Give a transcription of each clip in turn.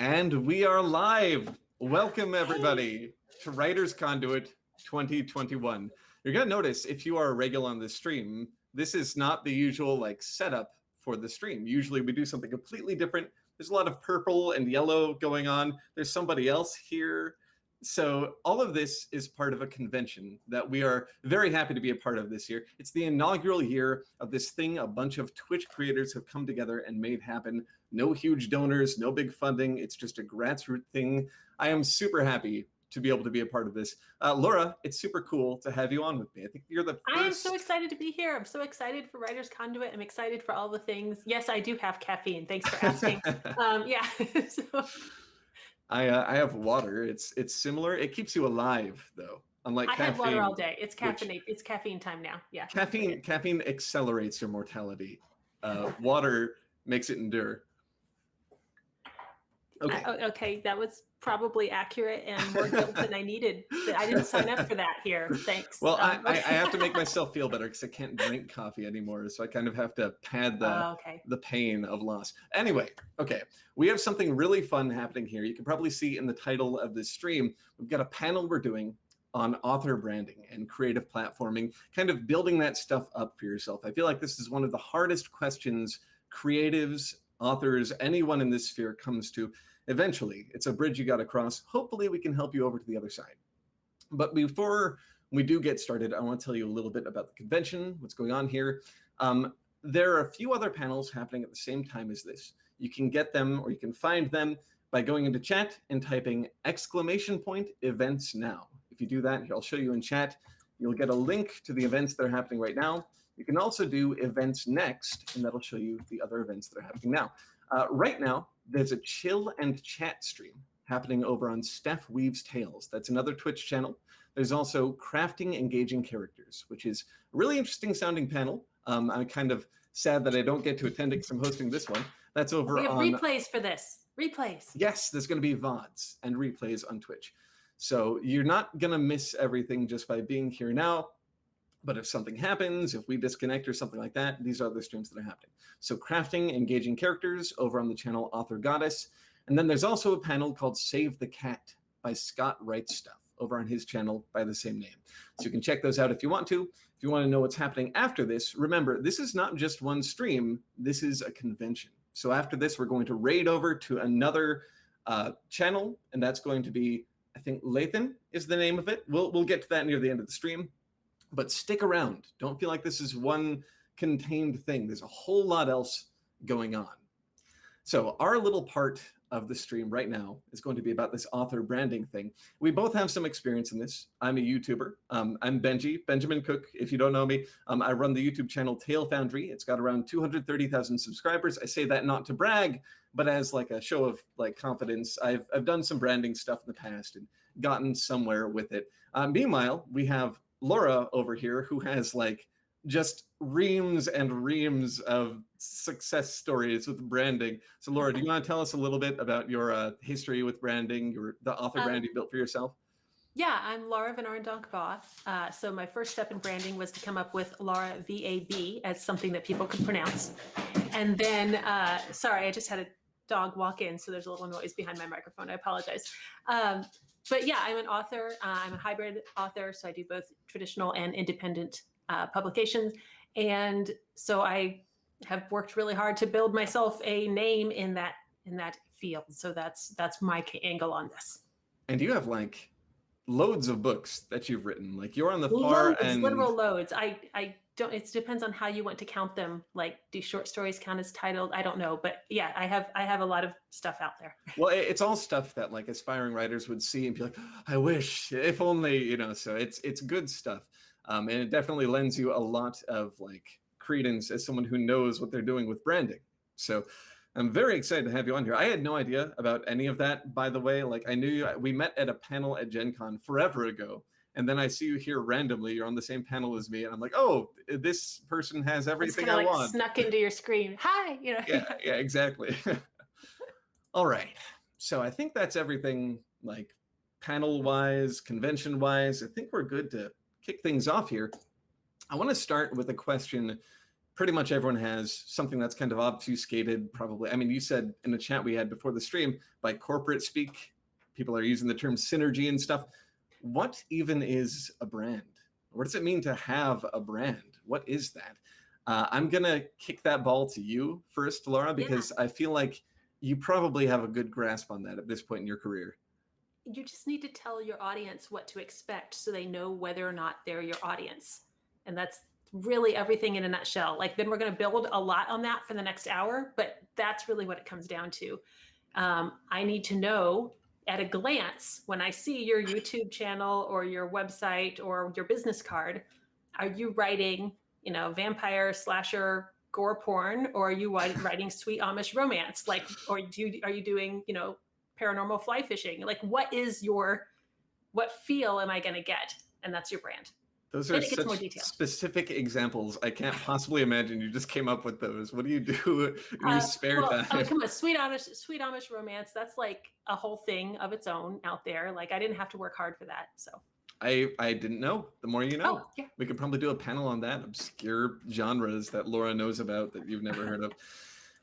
And we are live. Welcome, everybody, to Writer's Conduit 2021. You're going to notice, if you are a regular on this stream, this is not the usual setup for the stream. Usually we do something completely different. There's a lot of purple and yellow going on. There's somebody else here. So all of this is part of a convention that we are very happy to be a part of this year. It's the inaugural year of this thing a bunch of Twitch creators have come together and made happen. No huge donors, no big funding. It's just a grassroots thing. I am super happy to be able to be a part of this. Laura, it's super cool to have you on with me. I think you're the first. I am so excited to be here. I'm so excited for Writer's Conduit. I'm excited for all the things. Yes, I do have caffeine. Thanks for asking. Yeah. So. I have water. It's similar. It keeps you alive, though. Unlike caffeine. I have water all day. It's caffeine. It's caffeine time now. Yeah. Caffeine accelerates your mortality. Water makes it endure. Okay. Okay, that was probably accurate and more guilt than I needed. I didn't sign up for that here. Thanks. Well, I have to make myself feel better because I can't drink coffee anymore, so I kind of have to pad the pain of loss. Anyway, okay, we have something really fun happening here. You can probably see in the title of this stream, we've got a panel we're doing on author branding and creative platforming, kind of building that stuff up for yourself. I feel like this is one of the hardest questions creatives, authors, anyone in this sphere comes to. Eventually, it's a bridge you got to cross. Hopefully, we can help you over to the other side. But before we do get started, I want to tell you a little bit about the convention, what's going on here. There are a few other panels happening at the same time as this. You can get them or you can find them by going into chat and typing !events now. If you do that, I'll show you in chat. You'll get a link to the events that are happening right now. You can also do events next, and that'll show you the other events that are happening now. Right now, there's a chill and chat stream happening over on Steph Weaves Tales. That's another Twitch channel. There's also Crafting Engaging Characters, which is a really interesting sounding panel. I'm kind of sad that I don't get to attend it because I'm hosting this one. That's over on... We have replays for this. Replays. Yes, there's going to be VODs and replays on Twitch. So you're not going to miss everything just by being here now. But if something happens, if we disconnect or something like that, these are the streams that are happening. So Crafting Engaging Characters over on the channel Author Goddess. And then there's also a panel called Save the Cat by Scott Writes Stuff over on his channel by the same name. So you can check those out if you want to. If you want to know what's happening after this, remember, this is not just one stream. This is a convention. So after this, we're going to raid over to another channel, and that's going to be, I think, Lathan is the name of it. We'll get to that near the end of the stream. But stick around. Don't feel like this is one contained thing. There's a whole lot else going on. So our little part of the stream right now is going to be about this author branding thing. We both have some experience in this. I'm a YouTuber. I'm Benji, Benjamin Cook. If you don't know me, I run the YouTube channel Tale Foundry. It's got around 230,000 subscribers. I say that not to brag, but as like a show of confidence. I've done some branding stuff in the past and gotten somewhere with it. Meanwhile, we have Laura over here, who has just reams and reams of success stories with branding. So Laura, do you want to tell us a little bit about your history with branding, the author brand you built for yourself? Yeah, I'm Laura Van Arendonk-Baugh. So my first step in branding was to come up with Laura VAB as something that people could pronounce. And then, sorry, I just had a dog walk in, so there's a little noise behind my microphone. I apologize. But yeah, I'm an author. I'm a hybrid author, so I do both traditional and independent publications. And so I have worked really hard to build myself a name in that field. So that's my angle on this. And you have loads of books that you've written. You're on the far end. Literal loads. I don't. It depends on how you want to count them. Do short stories count as titled? I don't know, but yeah, I have a lot of stuff out there. Well, it's all stuff that aspiring writers would see and be like, I wish, if only, So it's good stuff, and it definitely lends you a lot of credence as someone who knows what they're doing with branding. So I'm very excited to have you on here. I had no idea about any of that, by the way. I knew we met at a panel at Gen Con forever ago. And then I see you here randomly. You're on the same panel as me. And I'm like, oh, this person has everything I want. Snuck into your screen. Hi. Yeah, exactly. All right. So I think that's everything panel-wise, convention-wise. I think we're good to kick things off here. I want to start with a question pretty much everyone has something that's kind of obfuscated, probably. I mean, you said in the chat we had before the stream, by corporate speak, people are using the term synergy and stuff. What even is a brand? What does it mean to have a brand? What is that? I'm going to kick that ball to you first, Laura, because I feel like you probably have a good grasp on that at this point in your career. You just need to tell your audience what to expect so they know whether or not they're your audience. And that's really everything in a nutshell. Like, then we're going to build a lot on that for the next hour, but that's really what it comes down to. I need to know at a glance, when I see your YouTube channel or your website or your business card, are you writing, vampire slasher gore porn, or are you writing sweet Amish romance? Like, or are you doing, paranormal fly fishing? Like, what feel am I going to get? And that's your brand. Those are such specific examples. I can't possibly imagine you just came up with those. What do you do in your spare time? Oh, come on, sweet Amish romance. That's like a whole thing of its own out there. Like, I didn't have to work hard for that. So I didn't know. The more you know. Oh, yeah. We could probably do a panel on that, obscure genres that Laura knows about that you've never heard of.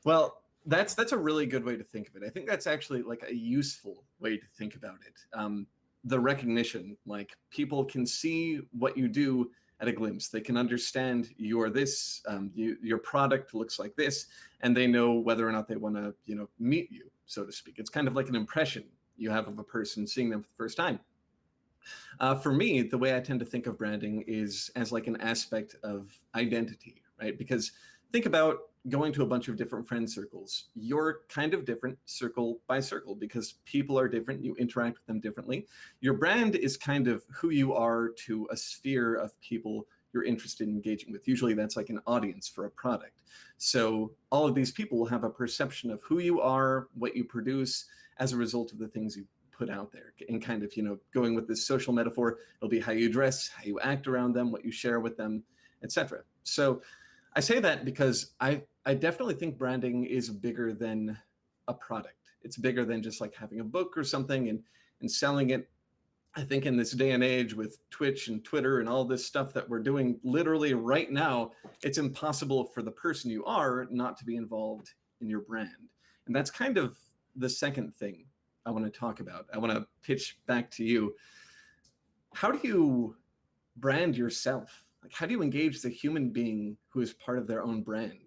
Well, that's a really good way to think of it. I think that's actually like a useful way to think about it. The recognition, like, people can see what you do at a glimpse. They can understand you're this, your product looks like this, and they know whether or not they want to, meet you, so to speak. It's kind of like an impression you have of a person seeing them for the first time. For me, the way I tend to think of branding is as like an aspect of identity, right? Because think about going to a bunch of different friend circles. You're kind of different circle by circle because people are different. You interact with them differently. Your brand is kind of who you are to a sphere of people you're interested in engaging with. Usually that's like an audience for a product. So all of these people will have a perception of who you are, what you produce as a result of the things you put out there. And kind of, going with this social metaphor, it'll be how you dress, how you act around them, what you share with them, etc. So I say that because I definitely think branding is bigger than a product. It's bigger than just like having a book or something and selling it. I think in this day and age with Twitch and Twitter and all this stuff that we're doing literally right now, it's impossible for the person you are not to be involved in your brand. And that's kind of the second thing I want to talk about. I want to pitch back to you. How do you brand yourself? Like, how do you engage the human being who is part of their own brand?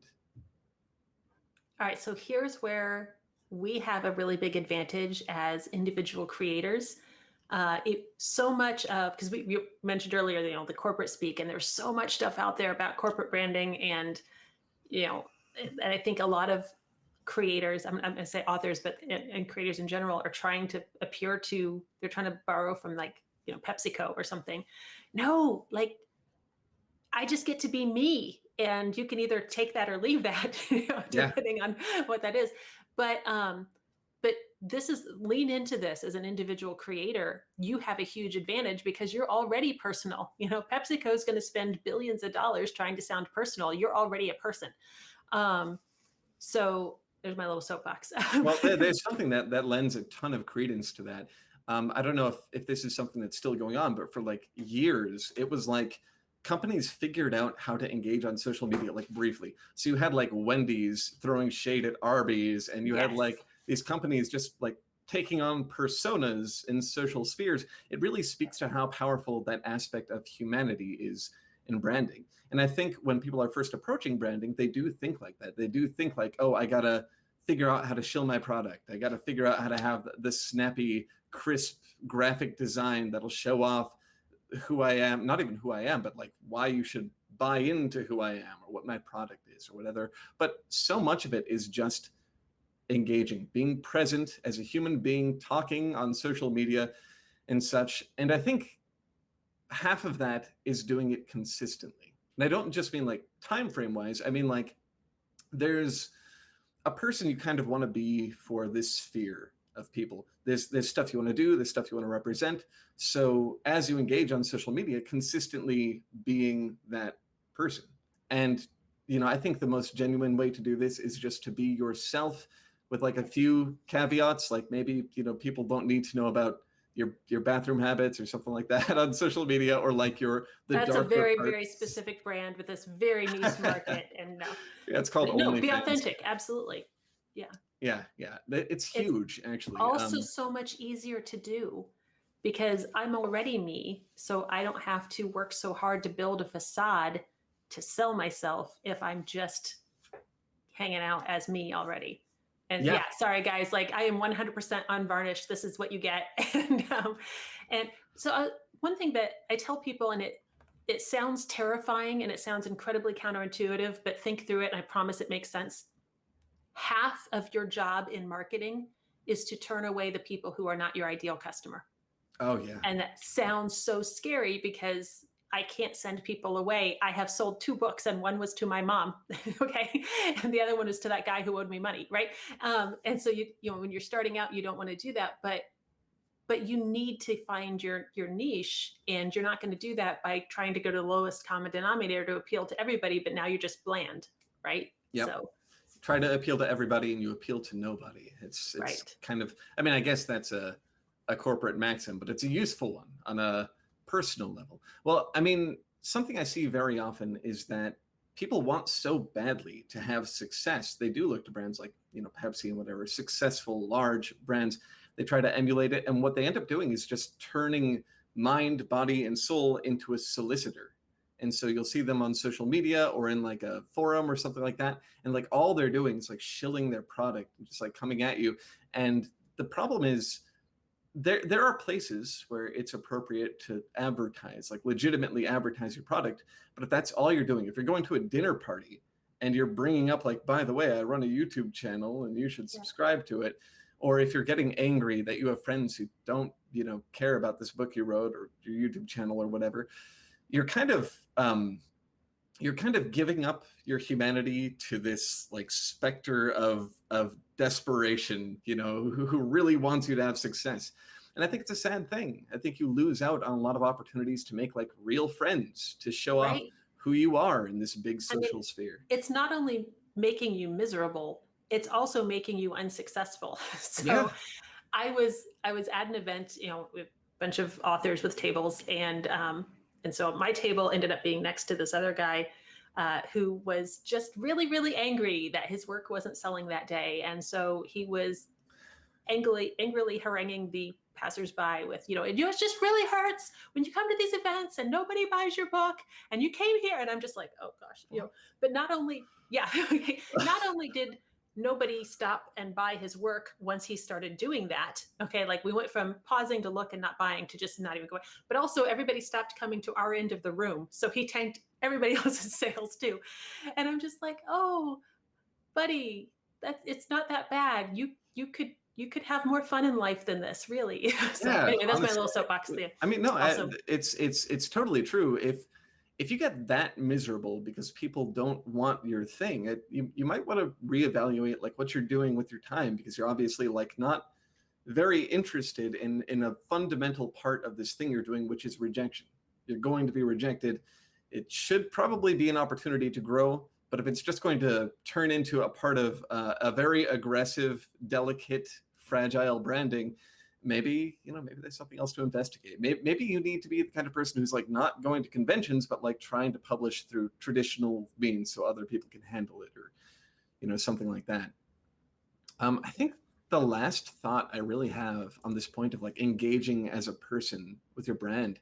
All right, so here's where we have a really big advantage as individual creators. So much of, because we mentioned earlier, the corporate speak, and there's so much stuff out there about corporate branding, and and I think a lot of creators, I'm going to say authors, but and creators in general, are trying to they're trying to borrow from like PepsiCo or something. No, like, I just get to be me, and you can either take that or leave that, depending on what that is. But this is, lean into this as an individual creator. You have a huge advantage because you're already personal. PepsiCo is going to spend billions of dollars trying to sound personal. You're already a person. So there's my little soapbox. Well, there's something that lends a ton of credence to that. I don't know if this is something that's still going on, but for like years, it was like companies figured out how to engage on social media, like briefly. So you had like Wendy's throwing shade at Arby's, and you had like these companies just like taking on personas in social spheres. It really speaks to how powerful that aspect of humanity is in branding. And I think when people are first approaching branding, they do think like that. They do think like, oh, I got to figure out how to shill my product. I got to figure out how to have this snappy, crisp graphic design that'll show off who I am, not even who I am, but like why you should buy into who I am or what my product is or whatever. But so much of it is just engaging, being present as a human being, talking on social media and such. And I think half of that is doing it consistently. And I don't just mean like time frame wise. I mean, like, there's a person you kind of want to be for this sphere of people. There's stuff you want to do, there's stuff you want to represent. So as you engage on social media, consistently being that person. And I think the most genuine way to do this is just to be yourself with like a few caveats. Like maybe people don't need to know about your bathroom habits or something like that on social media, or like the That's a darker very, very parts. specific brand with this very niche market. And no, Yeah, it's called no, be OnlyFans. authentic. Absolutely. Yeah. Yeah, yeah, it's It's huge actually. also so much easier to do because I'm already me. So I don't have to work so hard to build a facade to sell myself if I'm just hanging out as me already. And Yeah, yeah, sorry guys, like I am 100% unvarnished. This is what you get. And so one thing that I tell people, and it sounds terrifying and it sounds incredibly counterintuitive, but think through it and I promise it makes sense. Half of your job in marketing is to turn away the people who are not your ideal customer. oh yeah, And that sounds so scary because I can't send people away. I have sold 2 books, and one was to my mom, okay, and the other one is to that guy who owed me money, right? And so you know when you're starting out, you don't want to do that, but you need to find your niche, and you're not going to do that by trying to go to the lowest common denominator to appeal to everybody. But now you're just bland, right? yep. So Try to appeal to everybody and you appeal to nobody. It's right, kind of, I mean, I guess that's a corporate maxim, but it's a useful one on a personal level. Well, I mean, something I see very often is that people want so badly to have success. They do look to brands like, Pepsi and whatever, successful large brands. They try to emulate it, and what they end up doing is just turning mind, body, and soul into a solicitor. And so you'll see them on social media or in like a forum or something like that, and like all they're doing is like shilling their product and just like coming at you. And the problem is there are places where it's appropriate to advertise, like legitimately advertise your product. But if that's all you're doing, if you're going to a dinner party and you're bringing up like, by the way, I run a YouTube channel and you should yeah, subscribe to it, or if you're getting angry that you have friends who don't care about this book you wrote or your YouTube channel or whatever, you're kind of giving up your humanity to this like specter of desperation, who really wants you to have success. And I think it's a sad thing. I think you lose out on a lot of opportunities to make like real friends, to show off right. who you are in this big I mean, social sphere. it's not only making you miserable, it's also making you unsuccessful. Yeah. So I was at an event, with a bunch of authors with tables, and so my table ended up being next to this other guy who was just really, really angry that his work wasn't selling that day, and so he was angrily haranguing the passersby with, it just really hurts when you come to these events and nobody buys your book and you came here. And I'm just like, oh gosh, but not only, yeah, not only did nobody stop and buy his work once he started doing that. Okay. Like we went from pausing to look and not buying to just not even going, but also everybody stopped coming to our end of the room. So he tanked everybody else's sales too. And I'm just like, oh, buddy, it's not that bad. You could have more fun in life than this, really. So Yeah, anyway, that's my honestly. little soapbox there. I mean, no, Also, it's totally true. If you get that miserable because people don't want your thing, you might want to reevaluate like what you're doing with your time, because you're obviously like not very interested in a fundamental part of this thing you're doing, which is rejection. You're going to be rejected. It should probably be an opportunity to grow, but if it's just going to turn into a part of a very aggressive, delicate, fragile branding, maybe there's something else to investigate. Maybe you need to be the kind of person who's like not going to conventions, but like trying to publish through traditional means so other people can handle it, or something like that. I think the last thought I really have on this point of like engaging as a person with your brand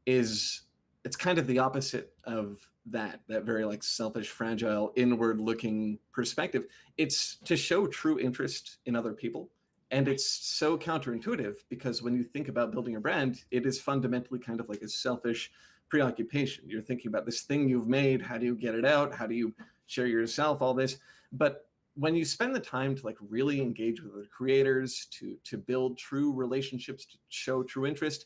is, it's kind of the opposite of that very like selfish, fragile, inward looking perspective. It's to show true interest in other people. And it's so counterintuitive because when you think about building a brand, it is fundamentally kind of like a selfish preoccupation. You're thinking about this thing you've made. How do you get it out? How do you share yourself? All this. But when you spend the time to like really engage with the creators, to build true relationships, to show true interest,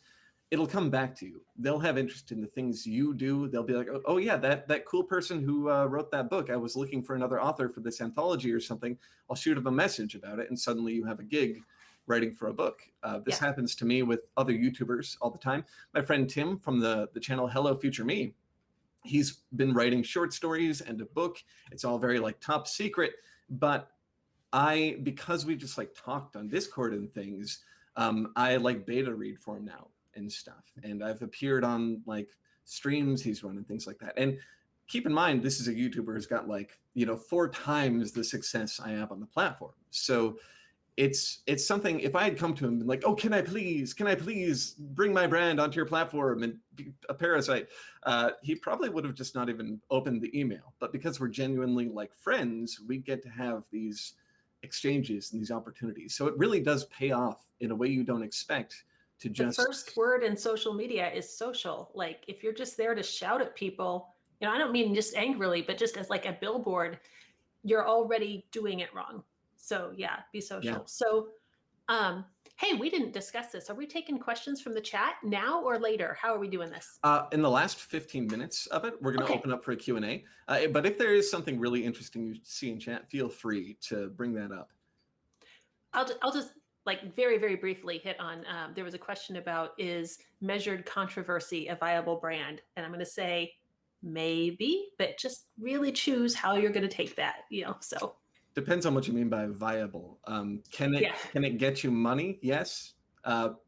it'll come back to you. They'll have interest in the things you do. They'll be like, oh yeah, that cool person who wrote that book. I was looking for another author for this anthology or something. I'll shoot him a message about it, and suddenly you have a gig writing for a book. This yeah, happens to me with other YouTubers all the time. My friend Tim from the channel Hello Future Me, he's been writing short stories and a book. It's all very like top secret, but because we just like talked on Discord and things, I like beta read for him now and stuff. And I've appeared on like streams he's running, things like that. And keep in mind, this is a YouTuber who's got like, 4 times the success I have on the platform. So it's something. If I had come to him and been like, oh, can I please bring my brand onto your platform and be a parasite, he probably would have just not even opened the email. But because we're genuinely like friends, we get to have these exchanges and these opportunities. So it really does pay off in a way you don't expect. To The just first word in social media is social. Like if you're just there to shout at people, I don't mean just angrily, but just as like a billboard, you're already doing it wrong. So yeah, be social. Yeah. So hey, we didn't discuss this. Are we taking questions from the chat now or later? How are we doing this? In the last 15 minets of it, we're going to open up for a Q&A. But if there is something really interesting you see in chat, feel free to bring that up. I'll just like very, very briefly hit on, there was a question about, is measured controversy a viable brand? And I'm going to say maybe, but just really choose how you're going to take that, so. Depends on what you mean by viable. Can it get you money? Yes,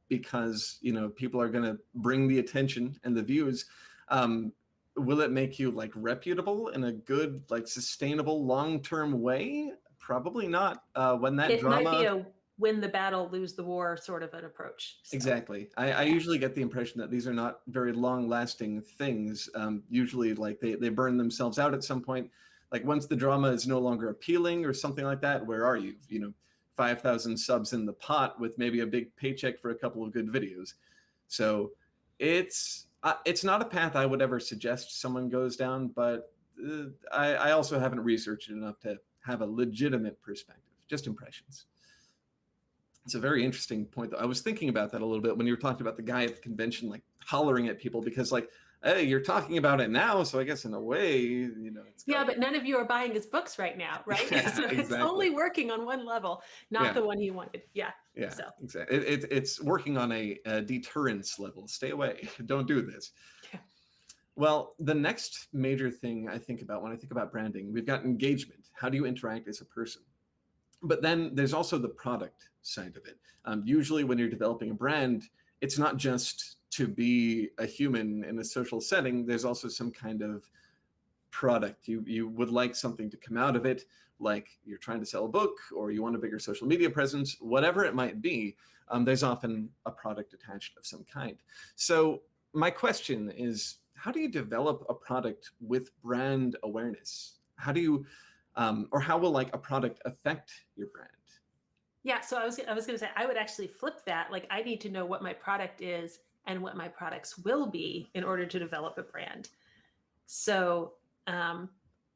because people are going to bring the attention and the views. Will it make you like reputable in a good, like sustainable, long-term way? Probably not. When that it drama might be a win the battle, lose the war sort of an approach. So. Exactly. I usually get the impression that these are not very long-lasting things. Usually, like they burn themselves out at some point. Like once the drama is no longer appealing or something like that, where are you? 5,000 subs in the pot with maybe a big paycheck for a couple of good videos. So it's not a path I would ever suggest someone goes down, but I also haven't researched it enough to have a legitimate perspective, just impressions. It's a very interesting point, though. I was thinking about that a little bit when you were talking about the guy at the convention, like hollering at people because like, hey, you're talking about it now, so I guess in a way, it's but none of you are buying his books right now, right? Yeah, so exactly. It's only working on one level, not the one you wanted. Yeah. So. Exactly. It's working on a deterrence level. Stay away. Don't do this. Yeah. Well, the next major thing I think about when I think about branding, we've got engagement. How do you interact as a person? But then there's also the product side of it. Usually when you're developing a brand, it's not just to be a human in a social setting. There's also some kind of product. You would like something to come out of it, like you're trying to sell a book or you want a bigger social media presence, whatever it might be. There's often a product attached of some kind. So my question is, how do you develop a product with brand awareness? How do you or how will like a product affect your brand? Yeah, so I was going to say, I would actually flip that. Like I need to know what my product is and what my products will be in order to develop a brand. So,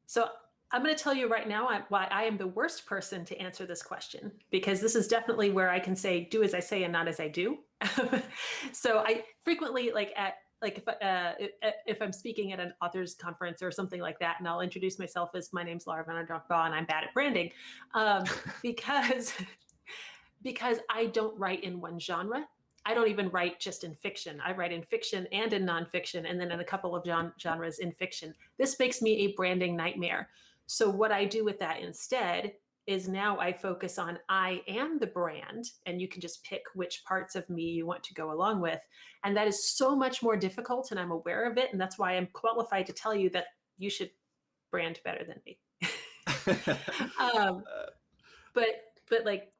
so I'm going to tell you right now why I am the worst person to answer this question, because this is definitely where I can say, do as I say and not as I do. So I frequently if I'm speaking at an author's conference or something like that, and I'll introduce myself as my name's Laura Van Baugh and I'm bad at branding, because I don't write in one genre. I don't even write just in fiction. I write in fiction and in nonfiction, and then in a couple of genres in fiction. This makes me a branding nightmare. So what I do with that instead is now I focus on I am the brand, and you can just pick which parts of me you want to go along with. And that is so much more difficult, and I'm aware of it. And that's why I'm qualified to tell you that you should brand better than me. But like,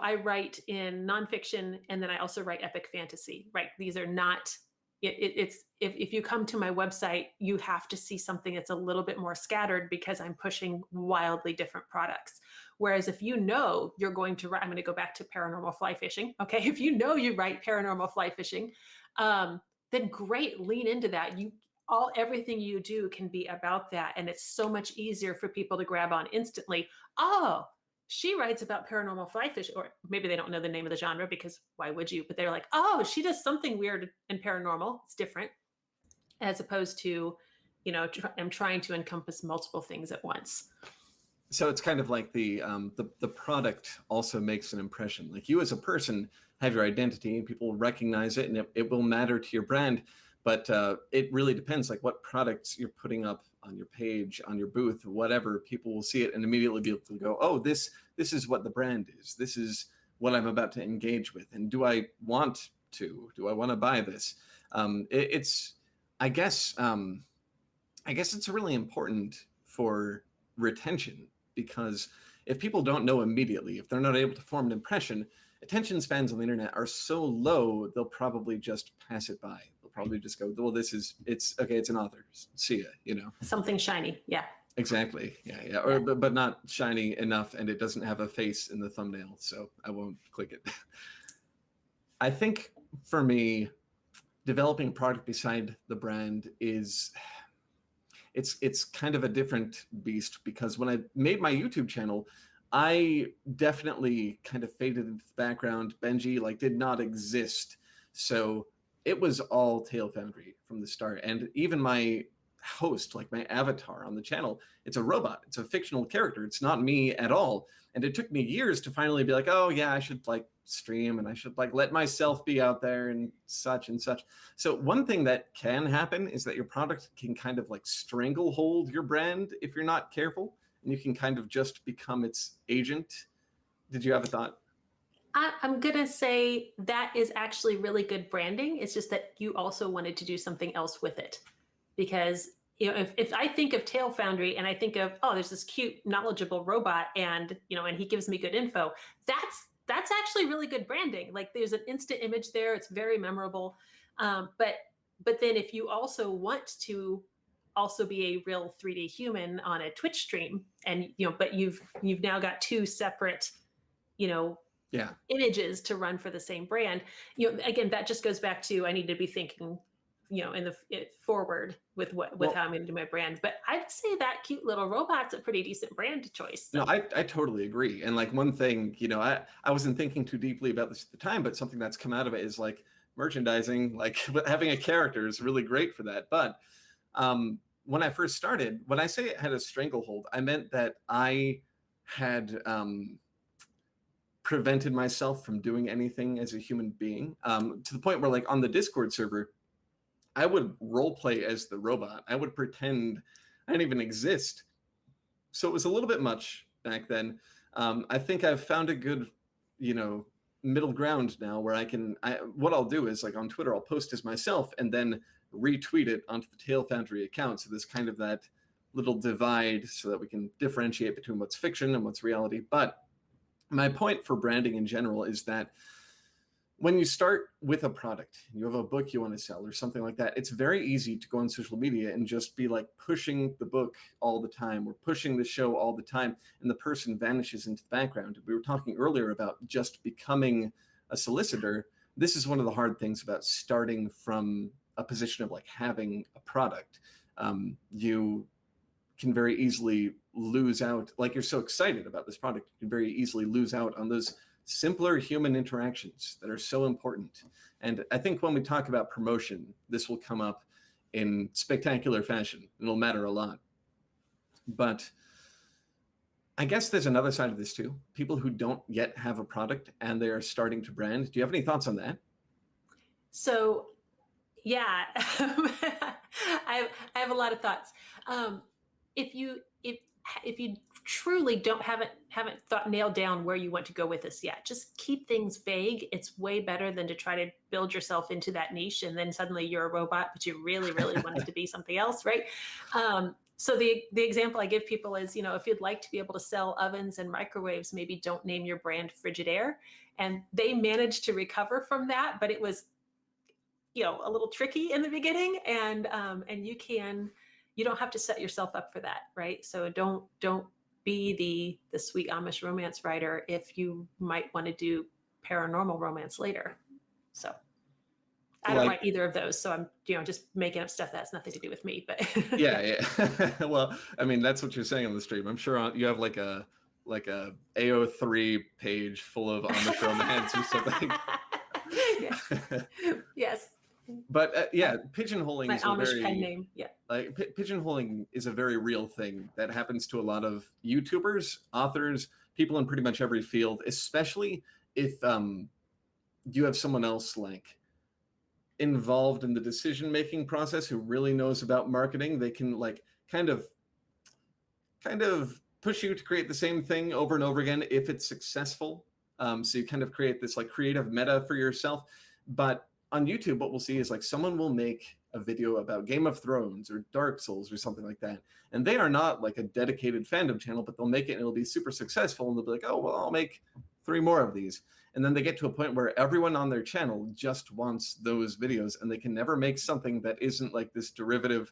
I write in nonfiction, and then I also write epic fantasy, right? These are not, if you come to my website, you have to see something that's a little bit more scattered because I'm pushing wildly different products. Whereas if you're going to write, I'm going to go back to paranormal fly fishing. Okay. If you write paranormal fly fishing, then great, lean into that. Everything you do can be about that. And it's so much easier for people to grab on instantly. Oh, she writes about paranormal fly fishing, or maybe they don't know the name of the genre, because why would you? But they're like, oh, she does something weird and paranormal. It's different, as opposed to, I'm trying to encompass multiple things at once. So it's kind of like the product also makes an impression. Like you as a person have your identity, and people recognize it, and it will matter to your brand. But it really depends, like what products you're putting up on your page, on your booth, whatever. People will see it and immediately be able to go, oh, this is what the brand is. This is what I'm about to engage with, and do I want to? Do I want to buy this? It's, I guess, it's really important for retention, because if people don't know immediately, if they're not able to form an impression, attention spans on the internet are so low, they'll probably just pass it by. They'll probably just go, well, it's okay, it's an author. See ya, Something shiny. Yeah. Exactly. Yeah. Or, but not shiny enough, and it doesn't have a face in the thumbnail, so I won't click it. I think for me, developing a product beside the brand it's kind of a different beast, because when I made my YouTube channel, I definitely kind of faded into the background. Benji did not exist. So it was all Tail Foundry from the start. And even my host, like my avatar on the channel, it's a robot. It's a fictional character. It's not me at all. And it took me years to finally be like, oh yeah, I should stream, and I should let myself be out there and such and such. So one thing that can happen is that your product can kind of stranglehold your brand if you're not careful, and you can kind of just become its agent. Did you have a thought? I'm going to say that is actually really good branding. It's just that you also wanted to do something else with it. Because if I think of Tail Foundry and I think of, oh, there's this cute, knowledgeable robot, and and he gives me good info, that's actually really good branding. There's an instant image there. It's very memorable. But then if you also want to also be a real 3D human on a Twitch stream, and but you've now got two separate yeah, images to run for the same brand, again, that just goes back to, I need to be thinking in the forward with how I'm going to do my brand. But I'd say that cute little robot's a pretty decent brand choice. So. No, I totally agree. And one thing, I wasn't thinking too deeply about this at the time, but something that's come out of it is merchandising, having a character is really great for that. But when I first started, when I say it had a stranglehold, I meant that I had prevented myself from doing anything as a human being, to the point where on the Discord server, I would role play as the robot. I would pretend I didn't even exist. So it was a little bit much back then. I think I've found a good, middle ground now, where what I'll do is on Twitter, I'll post as myself and then retweet it onto the Tail Foundry account. So there's kind of that little divide, so that we can differentiate between what's fiction and what's reality. But my point for branding in general is that when you start with a product, you have a book you want to sell or something like that, it's very easy to go on social media and just be pushing the book all the time, or pushing the show all the time, and the person vanishes into the background. We were talking earlier about just becoming a solicitor. This is one of the hard things about starting from a position of having a product. You can very easily lose out, you're so excited about this product, you can very easily lose out on those simpler human interactions that are so important. And I think when we talk about promotion, this will come up in spectacular fashion. It'll matter a lot. But I guess there's another side of this too. People who don't yet have a product and they are starting to brand. Do you have any thoughts on that? So, yeah, I have a lot of thoughts. If you truly haven't nailed down where you want to go with this yet, just keep things vague. It's way better than to try to build yourself into that niche, and then suddenly you're a robot, but you really, really want it to be something else, right? So the example I give people is, if you'd like to be able to sell ovens and microwaves, maybe don't name your brand Frigidaire. And they managed to recover from that, but it was, a little tricky in the beginning, and you don't have to set yourself up for that, right? So don't be the sweet Amish romance writer if you might want to do paranormal romance later. So I don't write either of those, so I'm just making up stuff that has nothing to do with me. But yeah. Well, I mean, that's what you're saying on the stream. I'm sure you have a AO3 page full of Amish romance or something. Yes. But yeah, pigeonholing my is Amish pen name. Yeah. Pigeonholing is a very real thing that happens to a lot of YouTubers, authors, people in pretty much every field, especially if you have someone else involved in the decision-making process who really knows about marketing. They can kind of push you to create the same thing over and over again if it's successful. So you kind of create this like creative meta for yourself. But on YouTube, what we'll see is like someone will make a video about Game of Thrones or Dark Souls or something like that. And they are not like a dedicated fandom channel, but they'll make it and it'll be super successful. And they'll be like, oh, well, I'll make 3 more of these. And then they get to a point where everyone on their channel just wants those videos, and they can never make something that isn't like this derivative,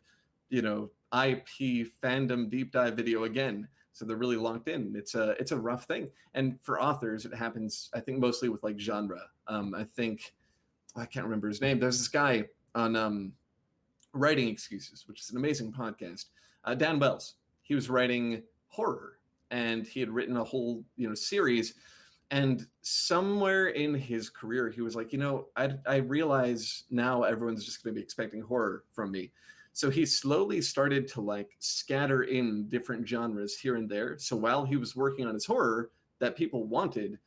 IP fandom deep dive video again. So they're really locked in. It's a rough thing. And for authors, it happens, I think, mostly with like genre. I can't remember his name. There's this guy on Writing Excuses, which is an amazing podcast. Dan Wells. He was writing horror, and he had written a whole series. And somewhere in his career, he was like, I realize now everyone's just going to be expecting horror from me. So he slowly started to like scatter in different genres here and there. So while he was working on his horror that people wanted,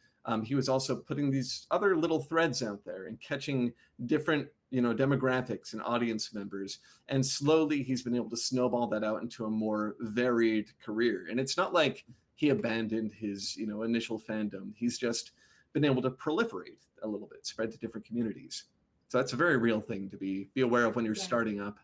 he was also putting these other little threads out there and catching different demographics and audience members. And slowly he's been able to snowball that out into a more varied career. And it's not like he abandoned his initial fandom. He's just been able to proliferate a little bit, spread to different communities. So that's a very real thing to be aware of when you're starting up.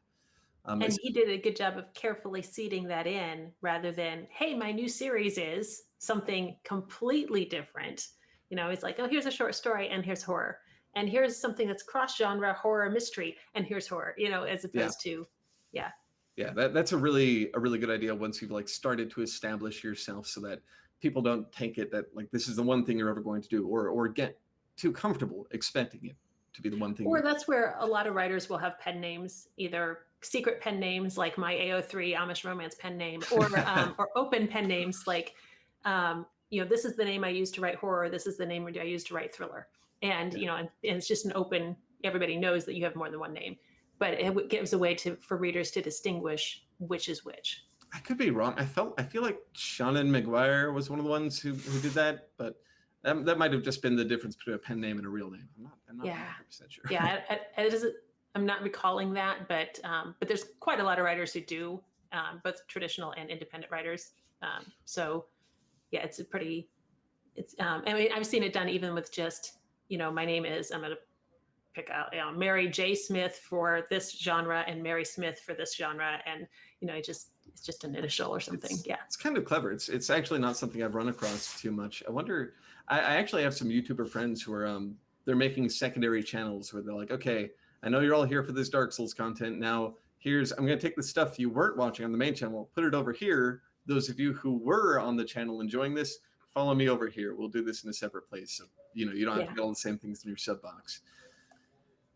And he did a good job of carefully seeding that in, rather than, hey, my new series is something completely different. It's like, oh, here's a short story and here's horror. And here's something that's cross-genre horror mystery and here's horror, as opposed to, Yeah, that's a really good idea once you've like started to establish yourself, so that people don't take it that like this is the one thing you're ever going to do, or get too comfortable expecting it to be the one thing. Or that's where a lot of writers will have pen names, either secret pen names like my AO3 Amish romance pen name, or open pen names like, this is the name I use to write horror. This is the name I use to write thriller. And, and it's just an open, everybody knows that you have more than one name, but it gives a way for readers to distinguish which is which. I could be wrong. I feel like Shannon McGuire was one of the ones who did that, but that might have just been the difference between a pen name and a real name. I'm not 100% sure. Yeah, I'm not recalling that, but there's quite a lot of writers who do, both traditional and independent writers. So yeah, I mean, I've seen it done even with just, my name is, I'm going to pick out, Mary J. Smith for this genre and Mary Smith for this genre. And, it's just an initial or something. It's kind of clever. It's actually not something I've run across too much. I wonder, I actually have some YouTuber friends who are, they're making secondary channels where they're like, okay, I know you're all here for this Dark Souls content. Now I'm going to take the stuff you weren't watching on the main channel, put it over here. Those of you who were on the channel enjoying this, follow me over here. We'll do this in a separate place. So, you don't have to get all the same things in your sub box.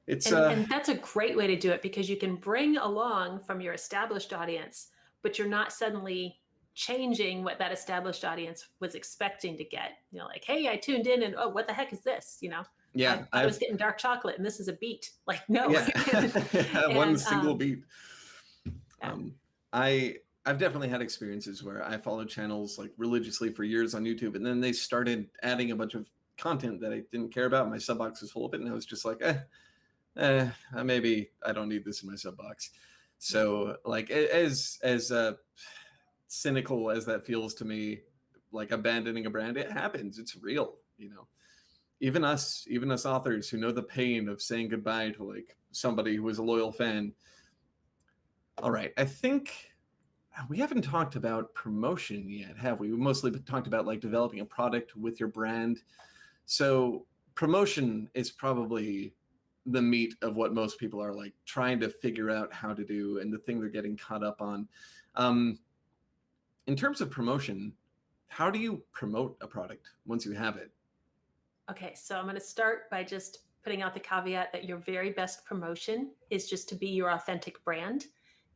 And that's a great way to do it, because you can bring along from your established audience, but you're not suddenly changing what that established audience was expecting to get. Like, hey, I tuned in and, oh, what the heck is this? Yeah, I was getting dark chocolate and this is a beat. Like, no. Yeah. One single beat. I've definitely had experiences where I followed channels like religiously for years on YouTube, and then they started adding a bunch of content that I didn't care about. My sub box was full of it, and I was just like, maybe I don't need this in my sub box. So like, as cynical as that feels to me, like abandoning a brand, it happens. It's real, Even us authors who know the pain of saying goodbye to like somebody who was a loyal fan. All right, I think we haven't talked about promotion yet, have we? We mostly talked about like developing a product with your brand. So promotion is probably the meat of what most people are like trying to figure out how to do, and the thing they're getting caught up on. In terms of promotion, how do you promote a product once you have it? Okay, so I'm going to start by just putting out the caveat that your very best promotion is just to be your authentic brand.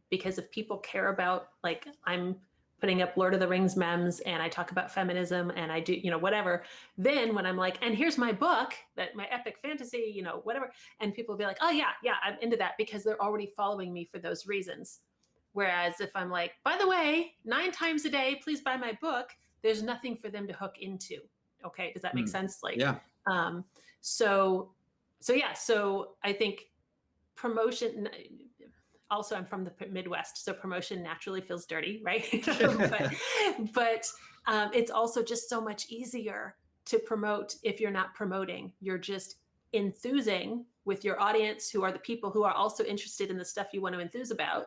Because if people care about, like, I'm putting up Lord of the Rings memes and I talk about feminism and I do, whatever, then when I'm like, and here's my book, my epic fantasy, whatever, and people will be like, oh yeah, I'm into that, because they're already following me for those reasons. Whereas if I'm like, by the way, 9 times a day, please buy my book, there's nothing for them to hook into. Okay. Does that make sense? Like, yeah. So I think promotion, also I'm from the Midwest, so promotion naturally feels dirty, right? but it's also just so much easier to promote if you're not promoting. You're just enthusing with your audience, who are the people who are also interested in the stuff you want to enthuse about.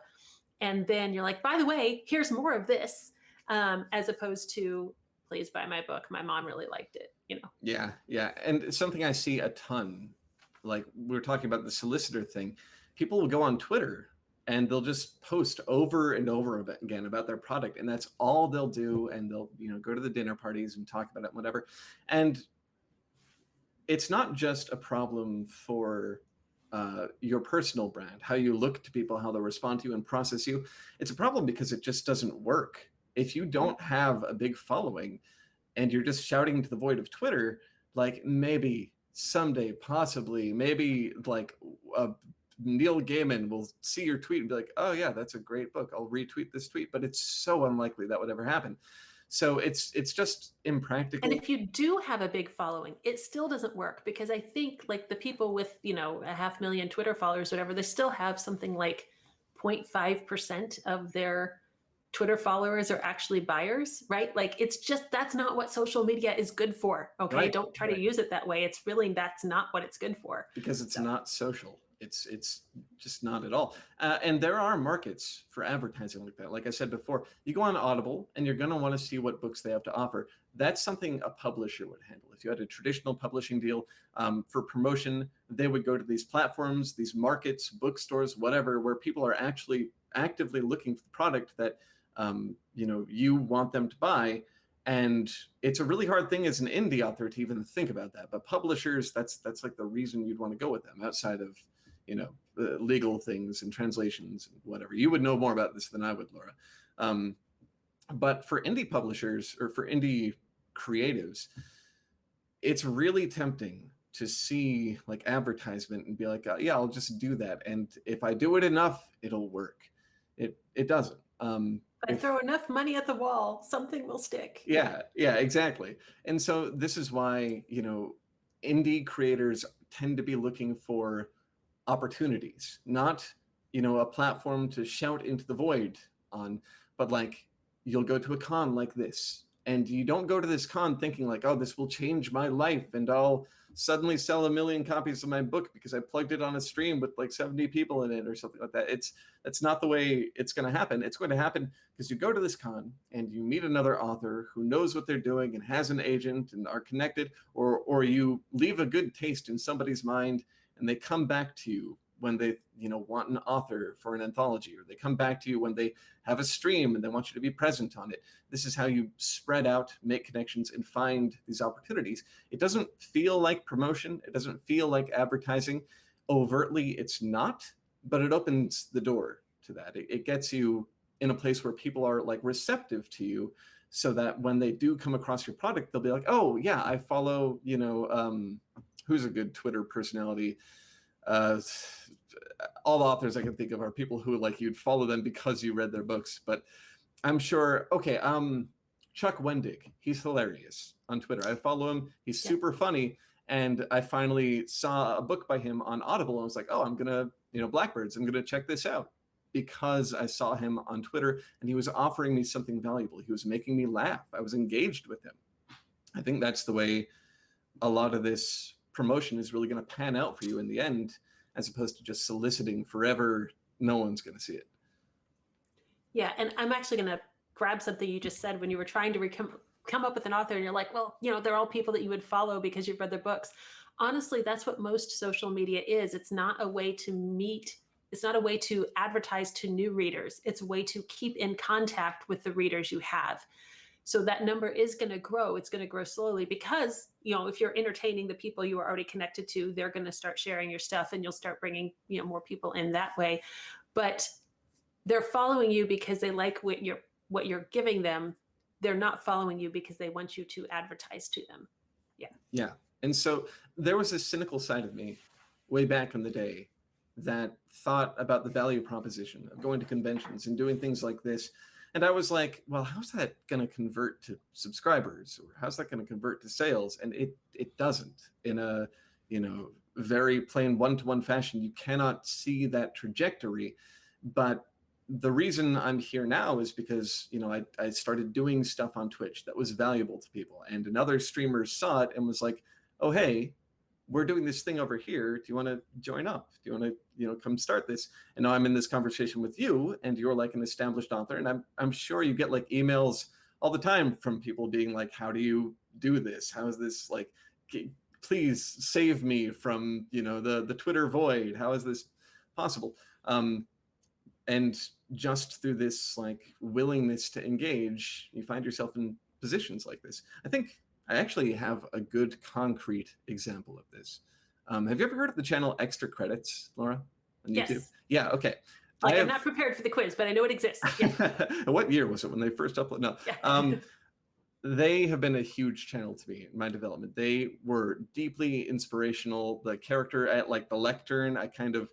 And then you're like, by the way, here's more of this, as opposed to, please buy my book. My mom really liked it, you know? Yeah, yeah. And it's something I see a ton. Like we were talking about the solicitor thing. People will go on Twitter and they'll just post over and over again about their product, and that's all they'll do. And they'll, go to the dinner parties and talk about it, whatever. And it's not just a problem for your personal brand, how you look to people, how they'll respond to you and process you. It's a problem because it just doesn't work. If you don't have a big following and you're just shouting into the void of Twitter, like maybe someday, possibly, maybe like Neil Gaiman will see your tweet and be like, oh yeah, that's a great book, I'll retweet this tweet. But it's so unlikely that would ever happen. So it's just impractical. And if you do have a big following, it still doesn't work, because I think like the people with, 500,000 Twitter followers, whatever, they still have something like 0.5% of their Twitter followers are actually buyers, right? Like it's just, that's not what social media is good for. Okay. Right, Don't try right. to use it that way. It's really, that's not what it's good for. Because it's not social. It's just not at all. And there are markets for advertising like that. Like I said before, you go on Audible and you're going to want to see what books they have to offer. That's something a publisher would handle. If you had a traditional publishing deal for promotion, they would go to these platforms, these markets, bookstores, whatever, where people are actually actively looking for the product that you want them to buy. And it's a really hard thing as an indie author to even think about that. But publishers, that's like the reason you'd want to go with them, outside of legal things and translations and whatever. You would know more about this than I would, Laura. But for indie publishers or for indie creatives, it's really tempting to see like advertisement and be like, yeah, I'll just do that. And if I do it enough, it'll work. It doesn't. If I throw enough money at the wall, something will stick. Yeah, exactly. And so this is why, indie creators tend to be looking for opportunities, not, a platform to shout into the void on, but like you'll go to a con like this, and you don't go to this con thinking like, oh, this will change my life and I'll suddenly sell 1 million copies of my book because I plugged it on a stream with like 70 people in it or something like that. That's not the way it's going to happen. It's going to happen because you go to this con and you meet another author who knows what they're doing and has an agent and are connected, or you leave a good taste in somebody's mind and they come back to you when they want an author for an anthology, or they come back to you when they have a stream and they want you to be present on it. This is how you spread out, make connections, and find these opportunities. It doesn't feel like promotion. It doesn't feel like advertising. Overtly, it's not, but it opens the door to that. It gets you in a place where people are like receptive to you, so that when they do come across your product, they'll be like, oh yeah, I follow, who's a good Twitter personality? All the authors I can think of are people who like you'd follow them because you read their books. But I'm sure, okay, Chuck Wendig, he's hilarious on Twitter. I follow him. He's super funny. And I finally saw a book by him on Audible. And I was like, oh, I'm going to, Blackbirds, I'm going to check this out, because I saw him on Twitter and he was offering me something valuable. He was making me laugh. I was engaged with him. I think that's the way a lot of this promotion is really going to pan out for you in the end, as opposed to just soliciting forever. No one's going to see it. Yeah. And I'm actually going to grab something you just said when you were trying to come up with an author, and you're like, well, they're all people that you would follow because you've read their books. Honestly, that's what most social media is. It's not a way to meet. It's not a way to advertise to new readers. It's a way to keep in contact with the readers you have. So that number is going to grow. It's going to grow slowly because, if you're entertaining the people you are already connected to, they're going to start sharing your stuff, and you'll start bringing, more people in that way. But they're following you because they like what you're giving them. They're not following you because they want you to advertise to them. Yeah. Yeah. And so there was this cynical side of me way back in the day that thought about the value proposition of going to conventions and doing things like this. And I was like, well, how's that going to convert to subscribers, or how's that going to convert to sales? And it doesn't. In a, very plain one-to-one fashion, you cannot see that trajectory. But the reason I'm here now is because, you know, I started doing stuff on Twitch that was valuable to people, and another streamer saw it and was like, oh, hey, we're doing this thing over here. Do you want to join up? Do you want to, you know, come start this? And now I'm in this conversation with you, and you're like an established author, and I'm sure you get like emails all the time from people being like, how do you do this? How is this like, please save me from, you know, the Twitter void. How is this possible? And just through this like willingness to engage, you find yourself in positions like this. I think I actually have a good concrete example of this. Have you ever heard of the channel Extra Credits, Laura, on YouTube? Yes. Yeah. Okay. Like, I'm not prepared for the quiz, but I know it exists. Yeah. What year was it when they first uploaded? No. Yeah. They have been a huge channel to me in my development. They were deeply inspirational. The character at like the lectern, I kind of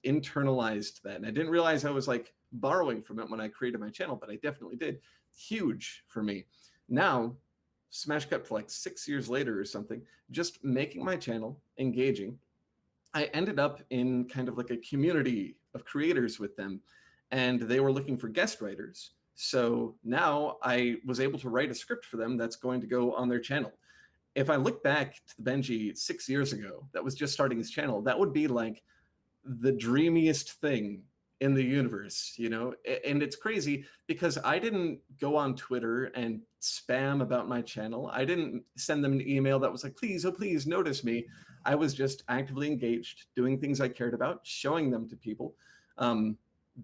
internalized that, and I didn't realize I was like borrowing from it when I created my channel, but I definitely did. Huge for me. Now, smash cut to like 6 years later or something, just making my channel, engaging, I ended up in kind of like a community of creators with them, and they were looking for guest writers. So now I was able to write a script for them that's going to go on their channel. If I look back to the Benji 6 years ago that was just starting his channel, that would be like the dreamiest thing in the universe, you know? And it's crazy because I didn't go on Twitter and spam about my channel. I didn't send them an email that was like, please, oh, please notice me. I was just actively engaged, doing things I cared about, showing them to people,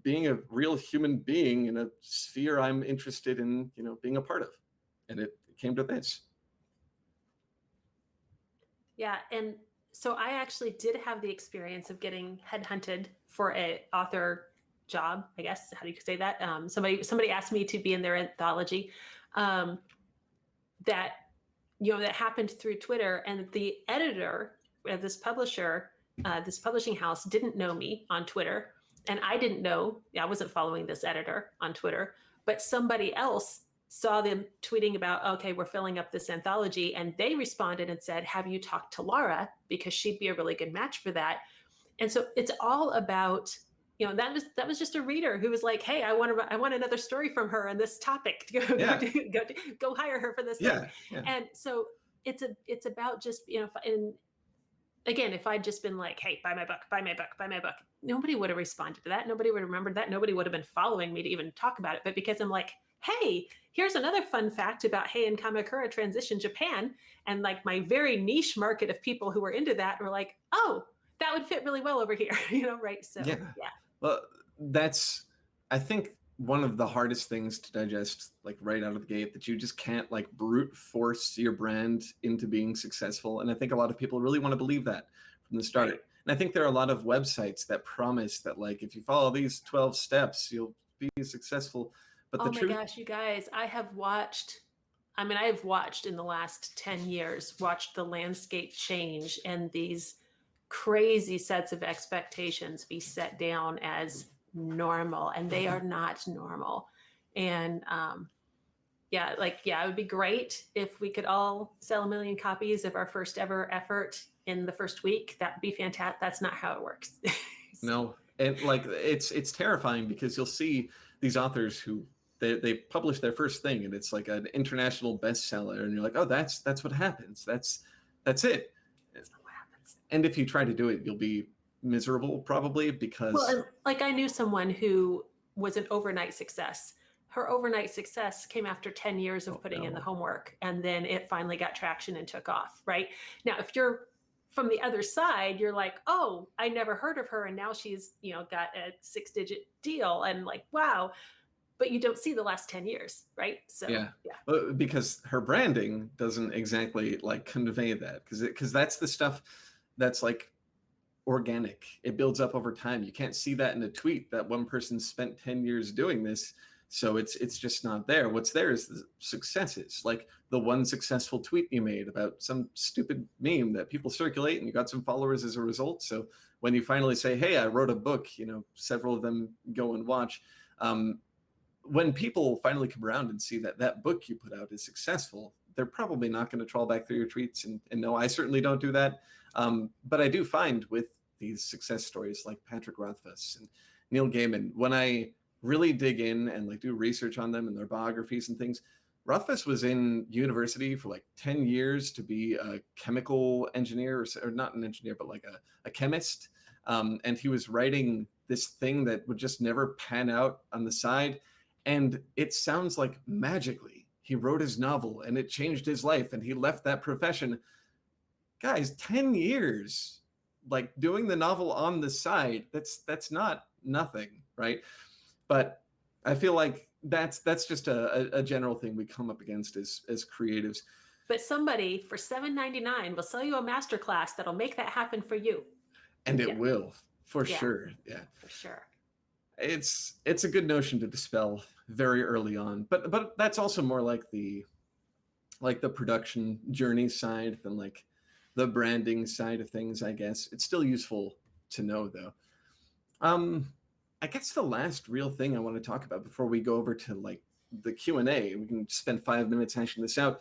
being a real human being in a sphere I'm interested in, you know, being a part of. And it came to this. Yeah. And so I actually did have the experience of getting headhunted for a author job, I guess. How do you say that? Somebody asked me to be in their anthology. That, you know, that happened through Twitter, and the editor of this publisher, this publishing house, didn't know me on Twitter, and I didn't know. I wasn't following this editor on Twitter, but somebody else saw them tweeting about, okay, we're filling up this anthology, and they responded and said, have you talked to Laura, because she'd be a really good match for that. And so it's all about, you know, that was just a reader who was like, hey, I want another story from her on this topic. Go hire her for this thing. Yeah. And so it's about just, you know, and again, if I'd just been like, hey, buy my book, nobody would have responded to that. Nobody would have remembered that. Nobody would have been following me to even talk about it. But because I'm like, hey, here's another fun fact about Hey and Kamakura Transition Japan, and like my very niche market of people who were into that were like, oh, that would fit really well over here, you know, right? So yeah. Well, that's, I think, one of the hardest things to digest, like right out of the gate, that you just can't like brute force your brand into being successful. And I think a lot of people really want to believe that from the start. Right. And I think there are a lot of websites that promise that like, if you follow these 12 steps, you'll be successful. But the truth... Oh my gosh, you guys, I have watched in the last 10 years, watched the landscape change and these crazy sets of expectations be set down as normal, and they are not normal. And it would be great if we could all sell 1 million copies of our first ever effort in the first week. That'd be fantastic. That's not how it works. No, and like it's terrifying, because you'll see these authors who they publish their first thing and it's like an international bestseller, and you're like, oh, that's what happens. That's it. That's not what happens. And if you try to do it, you'll be miserable probably, because... Well, like I knew someone who was an overnight success. Her overnight success came after 10 years of putting in the homework, and then it finally got traction and took off, right? Now, if you're from the other side, you're like, oh, I never heard of her, and now she's, you know, got a 6-digit deal, and like, wow. But you don't see the last 10 years, right? So yeah. Well, because her branding doesn't exactly like convey that, because that's the stuff that's like organic. It builds up over time. You can't see that in a tweet that one person spent 10 years doing this. So it's just not there. What's there is the successes, like the one successful tweet you made about some stupid meme that people circulate, and you got some followers as a result. So when you finally say, hey, I wrote a book, you know, several of them go and watch. When people finally come around and see that that book you put out is successful, they're probably not going to trawl back through your tweets. And no, I certainly don't do that. But I do find with these success stories like Patrick Rothfuss Neil Gaiman, when I really dig in and like do research on them and their biographies and things, Rothfuss was in university for like 10 years to be a chemical engineer, or not an engineer, but like a chemist. And he was writing this thing that would just never pan out on the side. And it sounds like magically he wrote his novel and it changed his life and he left that profession. Guys, 10 years like doing the novel on the side, that's not nothing, right? But I feel like that's just a general thing we come up against as creatives. But somebody for $7.99 will sell you a masterclass that'll make that happen for you. And it Yeah. will, for Yeah. sure. Yeah. For sure. It's a good notion to dispel very early on. But that's also more like the production journey side than like the branding side of things, I guess. It's still useful to know though. I guess the last real thing I want to talk about before we go over to like the Q&A, we can spend 5 minutes hashing this out.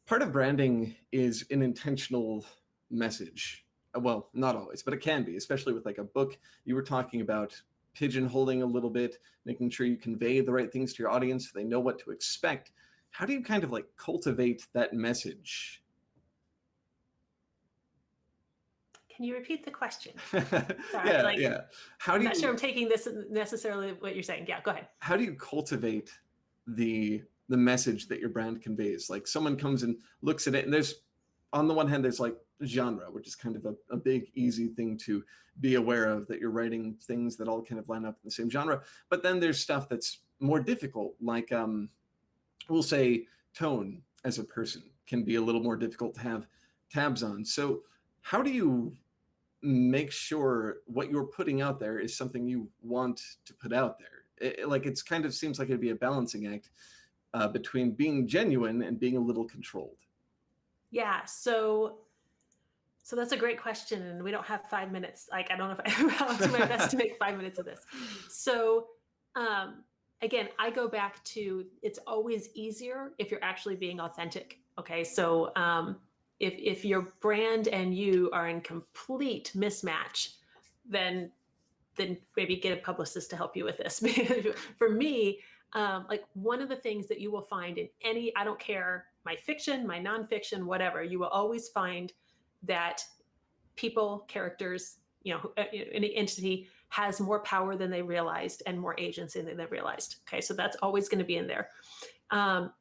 Part of branding is an intentional message. Well, not always, but it can be, especially with like a book. You were talking about pigeonholing a little bit, making sure you convey the right things to your audience so they know what to expect. How do you kind of like cultivate that message? Can you repeat the question? Sorry, yeah. How do I'm not sure I'm taking this necessarily what you're saying. Yeah, go ahead. How do you cultivate the message that your brand conveys? Like someone comes and looks at it, and there's, on the one hand, there's like genre, which is kind of a big, easy thing to be aware of, that you're writing things that all kind of line up in the same genre. But then there's stuff that's more difficult, like we'll say tone as a person can be a little more difficult to have tabs on. So how do you make sure what you're putting out there is something you want to put out there? It's kind of seems like it'd be a balancing act between being genuine and being a little controlled. Yeah, so that's a great question, and we don't have 5 minutes. Like, I don't know if I'll do my best to make 5 minutes of this. So again, I go back to, it's always easier if you're actually being authentic. Okay, so if your brand and you are in complete mismatch, then maybe get a publicist to help you with this. For me, like one of the things that you will find in any, I don't care, my fiction, my nonfiction, whatever, you will always find that people, characters, any entity has more power than they realized and more agency than they realized. Okay, so that's always going to be in there.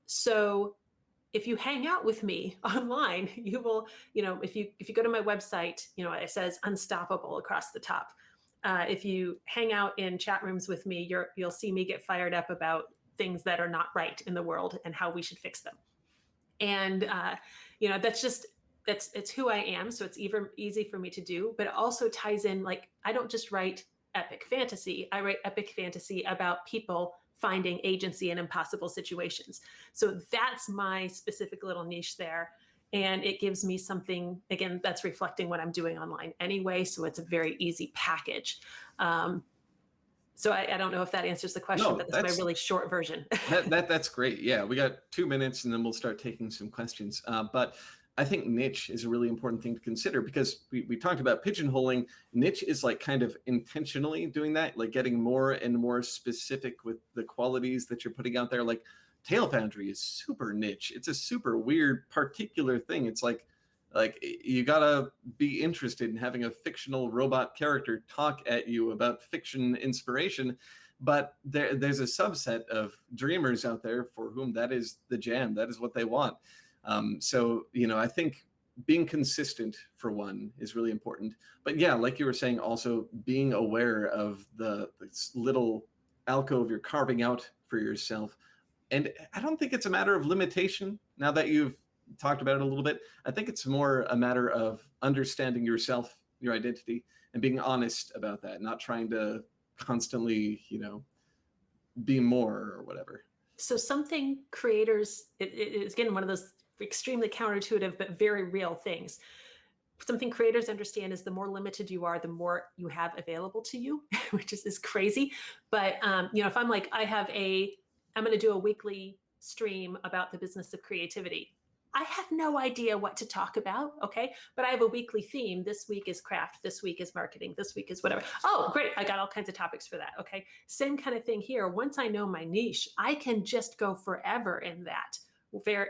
So if you hang out with me online, you will, if you go to my website, it says unstoppable across the top. If you hang out in chat rooms with me, you'll see me get fired up about things that are not right in the world and how we should fix them. And it's who I am. So it's even easy for me to do, but it also ties in, like, I don't just write epic fantasy. I write epic fantasy about people finding agency in impossible situations. So that's my specific little niche there. And it gives me something, again, that's reflecting what I'm doing online anyway. So it's a very easy package. So I don't know if that answers the question, but that's my really short version. That's great. Yeah, we got 2 minutes and then we'll start taking some questions. But I think niche is a really important thing to consider, because we talked about pigeonholing. Niche is like kind of intentionally doing that, like getting more and more specific with the qualities that you're putting out there. Like Tail Foundry is super niche. It's a super weird, particular thing. It's like you gotta be interested in having a fictional robot character talk at you about fiction inspiration. But there's a subset of dreamers out there for whom that is the jam. That is what they want. So, I think being consistent, for one, is really important. But yeah, like you were saying, also being aware of this little alcove you're carving out for yourself. And I don't think it's a matter of limitation. Now that you've talked about it a little bit, I think it's more a matter of understanding yourself, your identity, and being honest about that, not trying to constantly, be more or whatever. So something creators, it is again one of those extremely counterintuitive but very real things. Something creators understand is the more limited you are, the more you have available to you, which is crazy. But if I'm like, I'm going to do a weekly stream about the business of creativity, I have no idea what to talk about. Okay. But I have a weekly theme. This week is craft. This week is marketing. This week is whatever. Oh, great. I got all kinds of topics for that. Okay. Same kind of thing here. Once I know my niche, I can just go forever in that.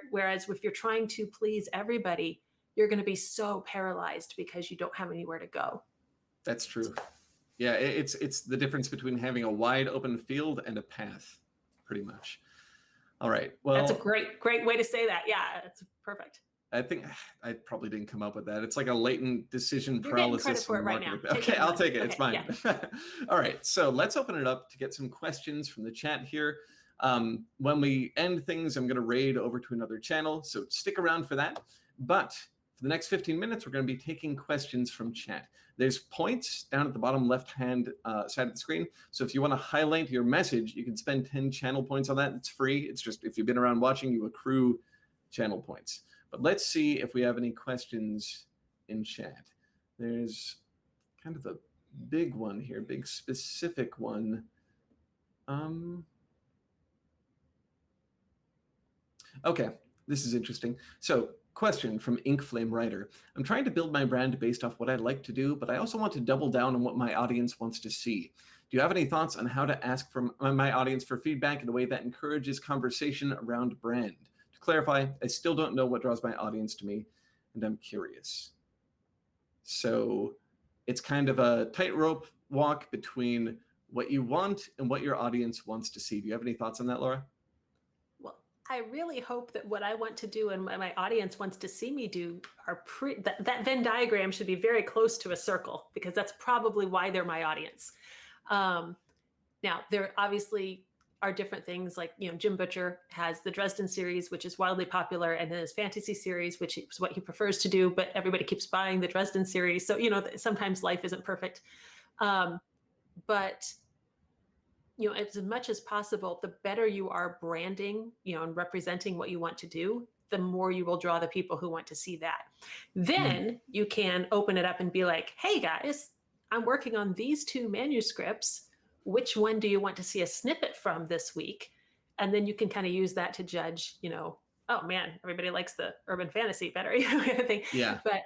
Whereas if you're trying to please everybody, you're going to be so paralyzed because you don't have anywhere to go. That's true. Yeah, it's the difference between having a wide open field and a path, pretty much. All right. Well, that's a great way to say that. Yeah, it's perfect. I think I probably didn't come up with that. It's like a latent decision paralysis. You're getting credit for it right now. Okay, I'll take it. Okay, it's fine. Yeah. All right. So let's open it up to get some questions from the chat here. When we end things, I'm going to raid over to another channel. So stick around for that. But for the next 15 minutes, we're going to be taking questions from chat. There's points down at the bottom left-hand side of the screen. So if you want to highlight your message, you can spend 10 channel points on that. It's free. It's just if you've been around watching, you accrue channel points. But let's see if we have any questions in chat. There's kind of a big one here, big specific one. Okay, this is interesting. So, question from Ink Flame Writer. I'm trying to build my brand based off what I like to do, but I also want to double down on what my audience wants to see. Do you have any thoughts on how to ask from my audience for feedback in a way that encourages conversation around brand? To clarify, I still don't know what draws my audience to me, and I'm curious. So it's kind of a tightrope walk between what you want and what your audience wants to see. Do you have any thoughts on that, Laura? Well, I really hope that what I want to do and my audience wants to see me do are that Venn diagram should be very close to a circle, because that's probably why they're my audience. Now, there obviously are different things, like, Jim Butcher has the Dresden series, which is wildly popular, and then his fantasy series, which is what he prefers to do, but everybody keeps buying the Dresden series. So, sometimes life isn't perfect. But as much as possible, the better you are branding, and representing what you want to do, the more you will draw the people who want to see that. Then you can open it up and be like, hey guys, I'm working on these 2 manuscripts. Which one do you want to see a snippet from this week? And then you can kind of use that to judge, oh man, everybody likes the urban fantasy better, kind of thing. Yeah. But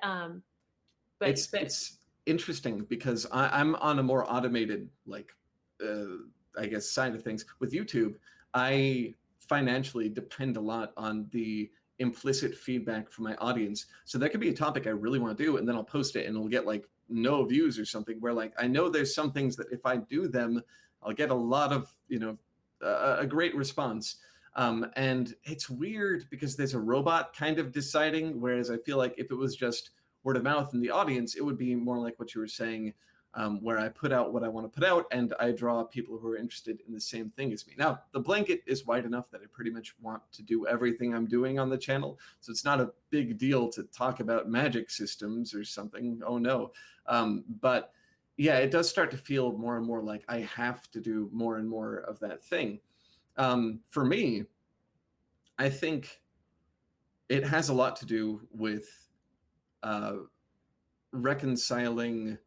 it's interesting because I'm on a more automated, I guess, side of things. With YouTube, I financially depend a lot on the implicit feedback from my audience. So that could be a topic I really want to do, and then I'll post it and it'll get like no views or something, where like I know there's some things that if I do them, I'll get a lot of, a great response. And it's weird because there's a robot kind of deciding, whereas I feel like if it was just word of mouth in the audience, it would be more like what you were saying, where I put out what I want to put out and I draw people who are interested in the same thing as me. Now, the blanket is wide enough that I pretty much want to do everything I'm doing on the channel. So it's not a big deal to talk about magic systems or something. Oh no. But yeah, it does start to feel more and more like I have to do more and more of that thing. For me, I think it has a lot to do with reconciling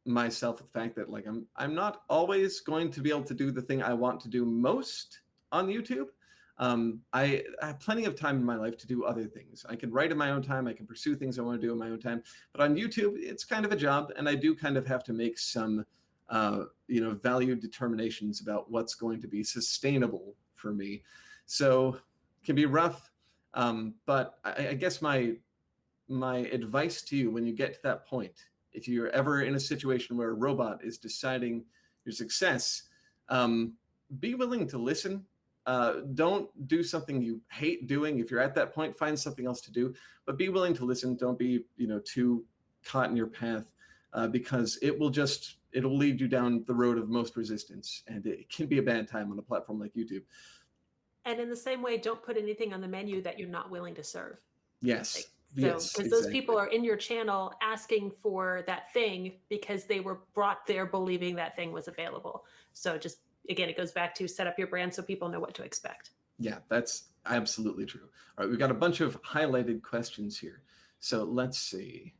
myself with the fact that like I'm not always going to be able to do the thing I want to do most on YouTube. I have plenty of time in my life to do other things. I can write in my own time. I can pursue things I want to do in my own time. But on YouTube, it's kind of a job, and I do kind of have to make some, value determinations about what's going to be sustainable for me. So it can be rough. But I guess my advice to you when you get to that point, if you're ever in a situation where a robot is deciding your success, be willing to listen. Don't do something you hate doing. If you're at that point, find something else to do, but be willing to listen. Don't be, too caught in your path, because it'll lead you down the road of most resistance, and it can be a bad time on a platform like YouTube. And in the same way, don't put anything on the menu that you're not willing to serve. Yes. Yes, because those people are in your channel asking for that thing because they were brought there believing that thing was available. So just, again, it goes back to set up your brand so people know what to expect. Yeah, that's absolutely true. All right, we've got a bunch of highlighted questions here. So let's see.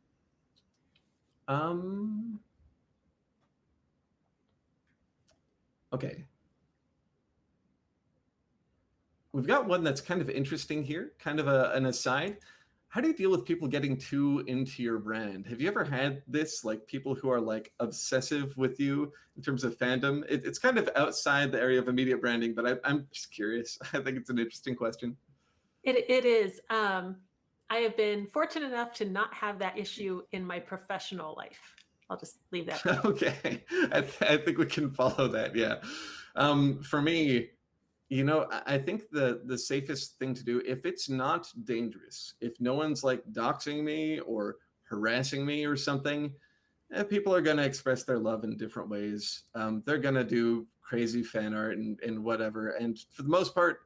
Okay. we've got one that's kind of interesting here, kind of an aside. How do you deal with people getting too into your brand? Have you ever had this, like people who are like obsessive with you in terms of fandom? It's kind of outside the area of immediate branding, but I'm just curious. I think it's an interesting question. It is. I have been fortunate enough to not have that issue in my professional life. I'll just leave that there. Okay, I think we can follow that. Yeah, for me, I think the safest thing to do, if it's not dangerous, if no one's like doxing me or harassing me or something, people are going to express their love in different ways. They're going to do crazy fan art and whatever. And for the most part,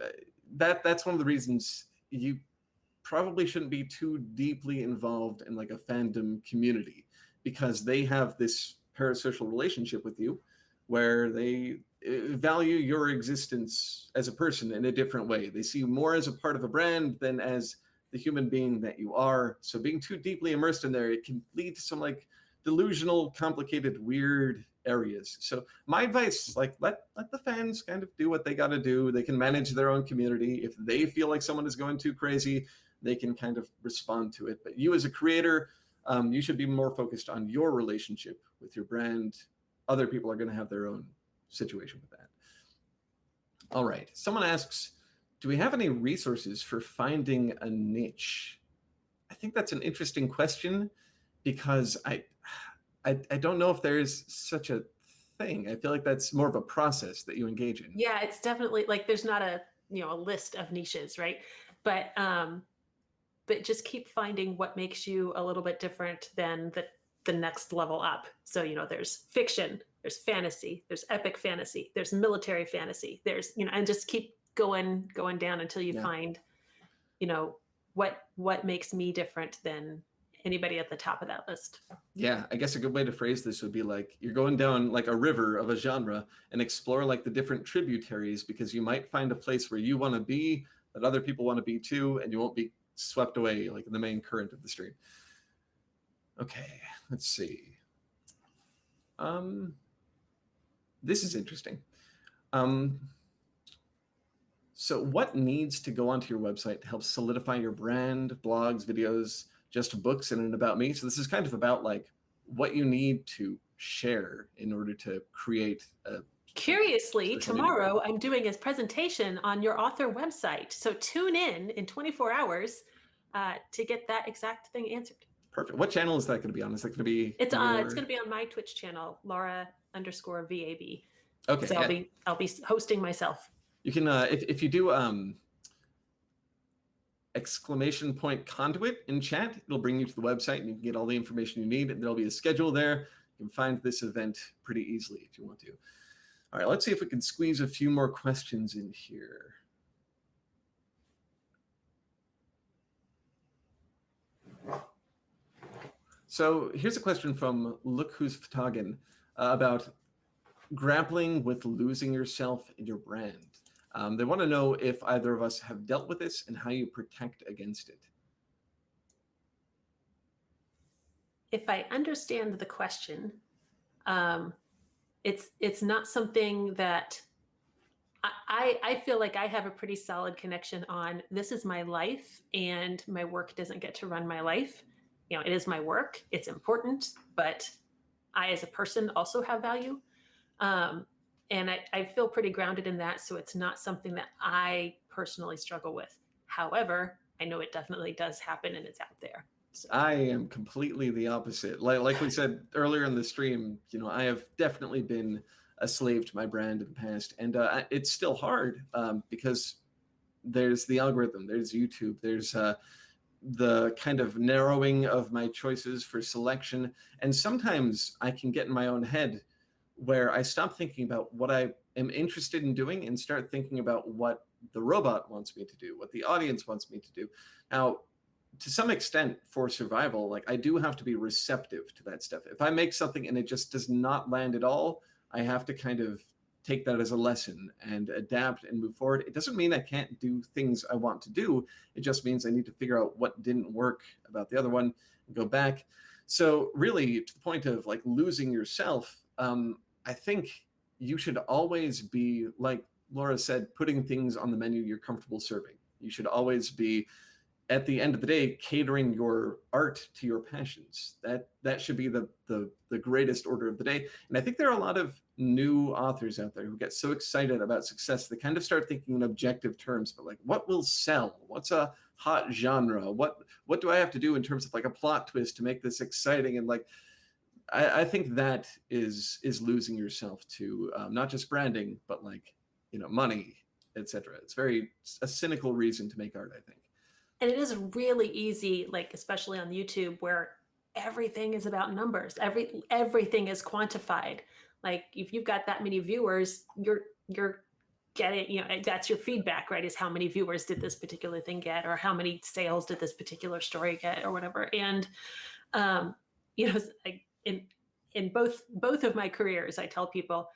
uh, that's one of the reasons you probably shouldn't be too deeply involved in like a fandom community, because they have this parasocial relationship with you where they value your existence as a person in a different way. They see you more as a part of a brand than as the human being that you are. So being too deeply immersed in there, it can lead to some like delusional, complicated, weird areas. So my advice, like let the fans kind of do what they got to do. They can manage their own community. If they feel like someone is going too crazy, they can kind of respond to it. But you as a creator, you should be more focused on your relationship with your brand. Other people are going to have their own situation with that. All right. Someone asks, do we have any resources for finding a niche? I think that's an interesting question, because I don't know if there's such a thing. I feel like that's more of a process that you engage in. Yeah, it's definitely like there's not a a list of niches, right? But just keep finding what makes you a little bit different than the next level up. So there's fiction, there's fantasy, there's epic fantasy, there's military fantasy, there's and just keep going down until you Yeah. find what makes me different than anybody at the top of that list. Yeah, I guess a good way to phrase this would be like you're going down like a river of a genre and explore like the different tributaries, because you might find a place where you want to be that other people want to be too, and you won't be swept away like in the main current of the stream. Okay, let's see. This is interesting. So what needs to go onto your website to help solidify your brand, blogs, videos, just books, and an about me? So this is kind of about like what you need to share in order to create a Curiously, tomorrow I'm doing a presentation on your author website. So tune in 24 hours to get that exact thing answered. Perfect. What channel is that going to be on? Is that going to be? It's going to be on my Twitch channel, Laura_VAB. Okay. So I'll be hosting myself. You can if you do !CONduit in chat, it'll bring you to the website and you can get all the information you need. And there'll be a schedule there. You can find this event pretty easily if you want to. All right, let's see if we can squeeze a few more questions in here. So here's a question from Look Who's Photogin about grappling with losing yourself in your brand. They want to know if either of us have dealt with this and how you protect against it. If I understand the question, it's not something that I feel like I have a pretty solid connection on. This is my life, and my work doesn't get to run my life. It is my work. It's important, but I, as a person, also have value. And I feel pretty grounded in that. So it's not something that I personally struggle with. However, I know it definitely does happen, and it's out there. So. I am completely the opposite. Like we said earlier in the stream, I have definitely been a slave to my brand in the past, and it's still hard because there's the algorithm, there's YouTube, there's the kind of narrowing of my choices for selection, and sometimes I can get in my own head where I stop thinking about what I am interested in doing and start thinking about what the robot wants me to do, what the audience wants me to do. Now, to some extent, for survival, like I do have to be receptive to that stuff. If I make something and it just does not land at all, I have to kind of take that as a lesson and adapt and move forward. It doesn't mean I can't do things I want to do. It just means I need to figure out what didn't work about the other one and go back. So really, to the point of like losing yourself, I think you should always be like Laura said, putting things on the menu you're comfortable serving. You should always be, at the end of the day, catering your art to your passions. That should be the greatest order of the day. And I think there are a lot of new authors out there who get so excited about success, they kind of start thinking in objective terms, but like, what will sell? What's a hot genre? What do I have to do in terms of like a plot twist to make this exciting? And like, I think that is losing yourself to not just branding, but like, money, etc. It's a cynical reason to make art, I think. And it is really easy, like especially on YouTube, where everything is about numbers. Everything is quantified. Like if you've got that many viewers, you're getting, that's your feedback, right? Is how many viewers did this particular thing get, or how many sales did this particular story get, or whatever. And like in both of my careers, I tell people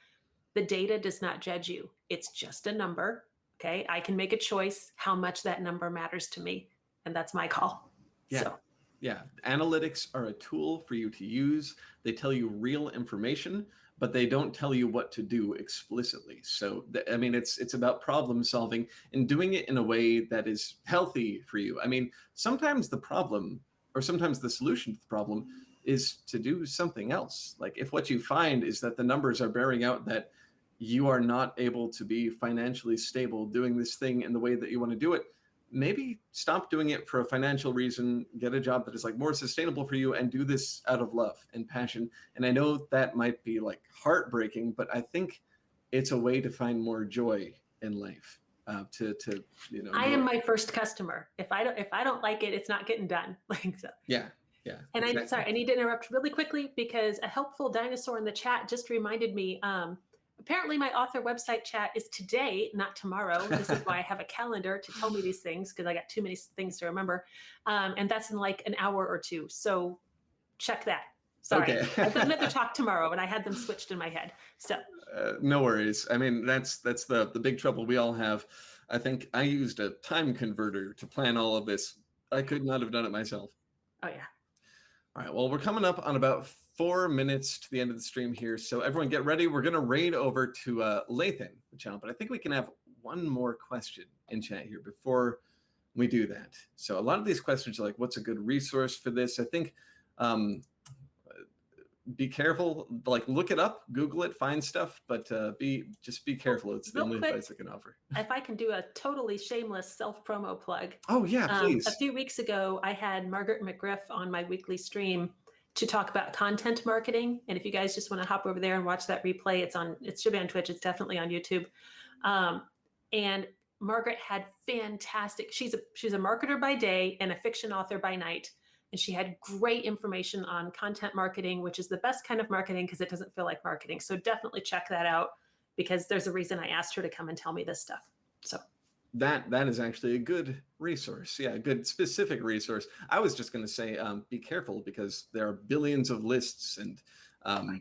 the data does not judge you. It's just a number. Okay, I can make a choice how much that number matters to me, and that's my call. Yeah. So. Yeah. Analytics are a tool for you to use. They tell you real information, but they don't tell you what to do explicitly. So, I mean, it's about problem solving and doing it in a way that is healthy for you. I mean, sometimes the problem, or sometimes the solution to the problem, is to do something else. Like if what you find is that the numbers are bearing out that you are not able to be financially stable doing this thing in the way that you want to do it, maybe stop doing it for a financial reason, get a job that is like more sustainable for you, and do this out of love and passion. And I know that might be like heartbreaking, but I think it's a way to find more joy in life. I am my first customer. If I don't like it, it's not getting done. Like so. Yeah. Yeah. And exactly. I'm sorry, I need to interrupt really quickly because a helpful dinosaur in the chat just reminded me, apparently my author website chat is today, not tomorrow. This is why I have a calendar to tell me these things, because I got too many things to remember. And that's in like an hour or two. So check that. Sorry. Okay. I've got another talk tomorrow, and I had them switched in my head. So no worries. I mean, that's the big trouble we all have. I think I used a time converter to plan all of this. I could not have done it myself. Oh, yeah. All right, well, we're coming up on about 4 minutes to the end of the stream here. So everyone get ready. We're going to raid over to Lathan, the channel, but I think we can have one more question in chat here before we do that. So a lot of these questions are like, what's a good resource for this? I think be careful, like look it up, Google it, find stuff, but be careful. It's the only advice I can offer. If I can do a totally shameless self-promo plug. Oh yeah, please. A few weeks ago, I had Margaret McGriff on my weekly stream to talk about content marketing. And if you guys just want to hop over there and watch that replay, it should be on Twitch. It's definitely on YouTube. And Margaret had fantastic, she's a marketer by day and a fiction author by night. And she had great information on content marketing, which is the best kind of marketing because it doesn't feel like marketing. So definitely check that out, because there's a reason I asked her to come and tell me this stuff. So that is actually a good resource. Yeah, a good specific resource. I was just going to say, be careful, because there are billions of lists and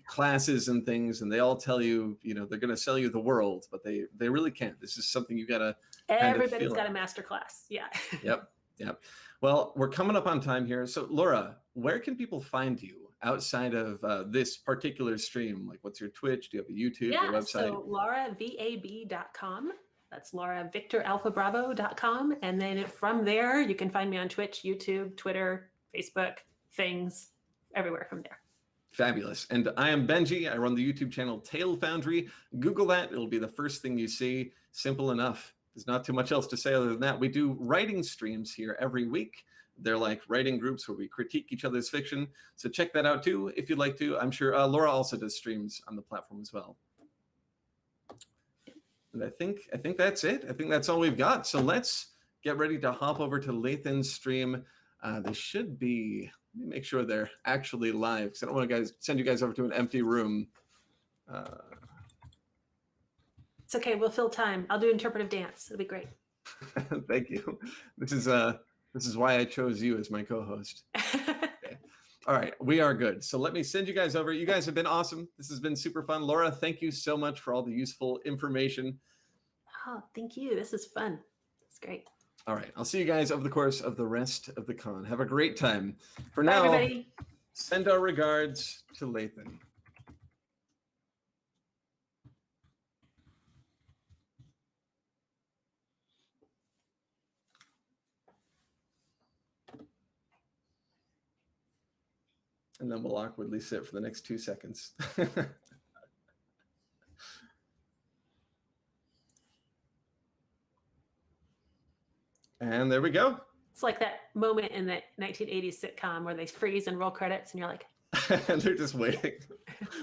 classes and things, and they all tell you, they're going to sell you the world, but they really can't. This is something you got to. Everybody's got a master class. Yeah. Yep. Well, we're coming up on time here. So Laura, where can people find you outside of this particular stream? Like, what's your Twitch? Do you have a YouTube or website? So lauravab.com. That's lauravictoralphabravo.com. And then from there, you can find me on Twitch, YouTube, Twitter, Facebook, things, everywhere from there. Fabulous. And I am Benji. I run the YouTube channel Tale Foundry. Google that. It'll be the first thing you see. Simple enough. There's not too much else to say other than that. We do writing streams here every week. They're like writing groups where we critique each other's fiction. So check that out too if you'd like to. I'm sure Laura also does streams on the platform as well. And I think that's it. I think that's all we've got. So let's get ready to hop over to Lathan's stream. They should be, let me make sure they're actually live, because I don't want to send you guys over to an empty room. It's okay. We'll fill time. I'll do interpretive dance. It'll be great. Thank you. This is why I chose you as my co-host. Okay. All right, we are good. So let me send you guys over. You guys have been awesome. This has been super fun. Laura, thank you so much for all the useful information. Oh, thank you. This is fun. It's great. All right, I'll see you guys over the course of the rest of the con. Have a great time. For Bye, now, everybody. Send our regards to Lathan. And then we'll awkwardly sit for the next 2 seconds. And there we go. It's like that moment in the 1980s sitcom where they freeze and roll credits, and you're like, and they're just waiting.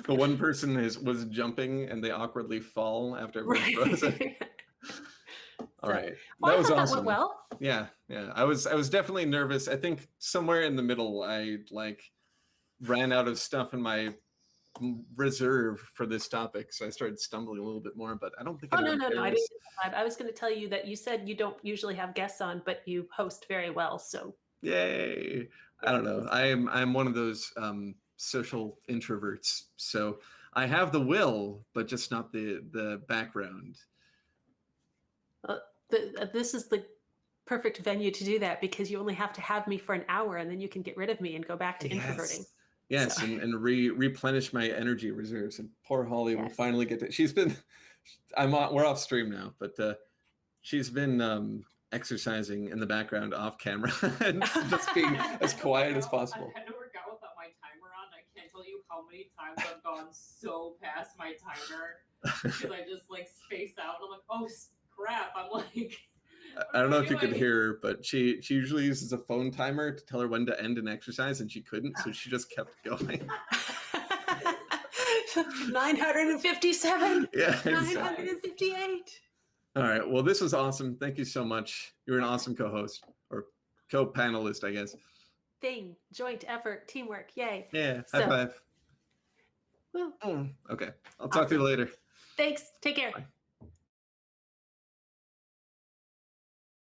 The one person was jumping, and they awkwardly fall after everyone's frozen. All right, well, that was I thought awesome. That went well. Yeah. I was definitely nervous. I think somewhere in the middle, I ran out of stuff in my reserve for this topic, so I started stumbling a little bit more. But I don't think. Oh no! I didn't. I was going to tell you that you said you don't usually have guests on, but you host very well. So yay! I don't know. I'm one of those social introverts, so I have the will, but just not the background. This is the perfect venue to do that, because you only have to have me for an hour, and then you can get rid of me and go back to introverting. Yes, so. and replenish my energy reserves. And poor Holly will finally get to. She's been. We're off stream now, but she's been exercising in the background off camera and just being as quiet as possible. I had to work out without my timer on. I can't tell you how many times I've gone so past my timer because I just space out. I'm like, oh crap! I'm like. I don't know if you could hear her, but she usually uses a phone timer to tell her when to end an exercise, and she couldn't, so she just kept going. 957. Yeah. 958. All right. Well, this was awesome. Thank you so much. You're an awesome co-host or co-panelist, I guess. Joint effort, teamwork. Yay. Yeah. High five. Woo. Okay. I'll talk to you later. Thanks. Take care. Bye.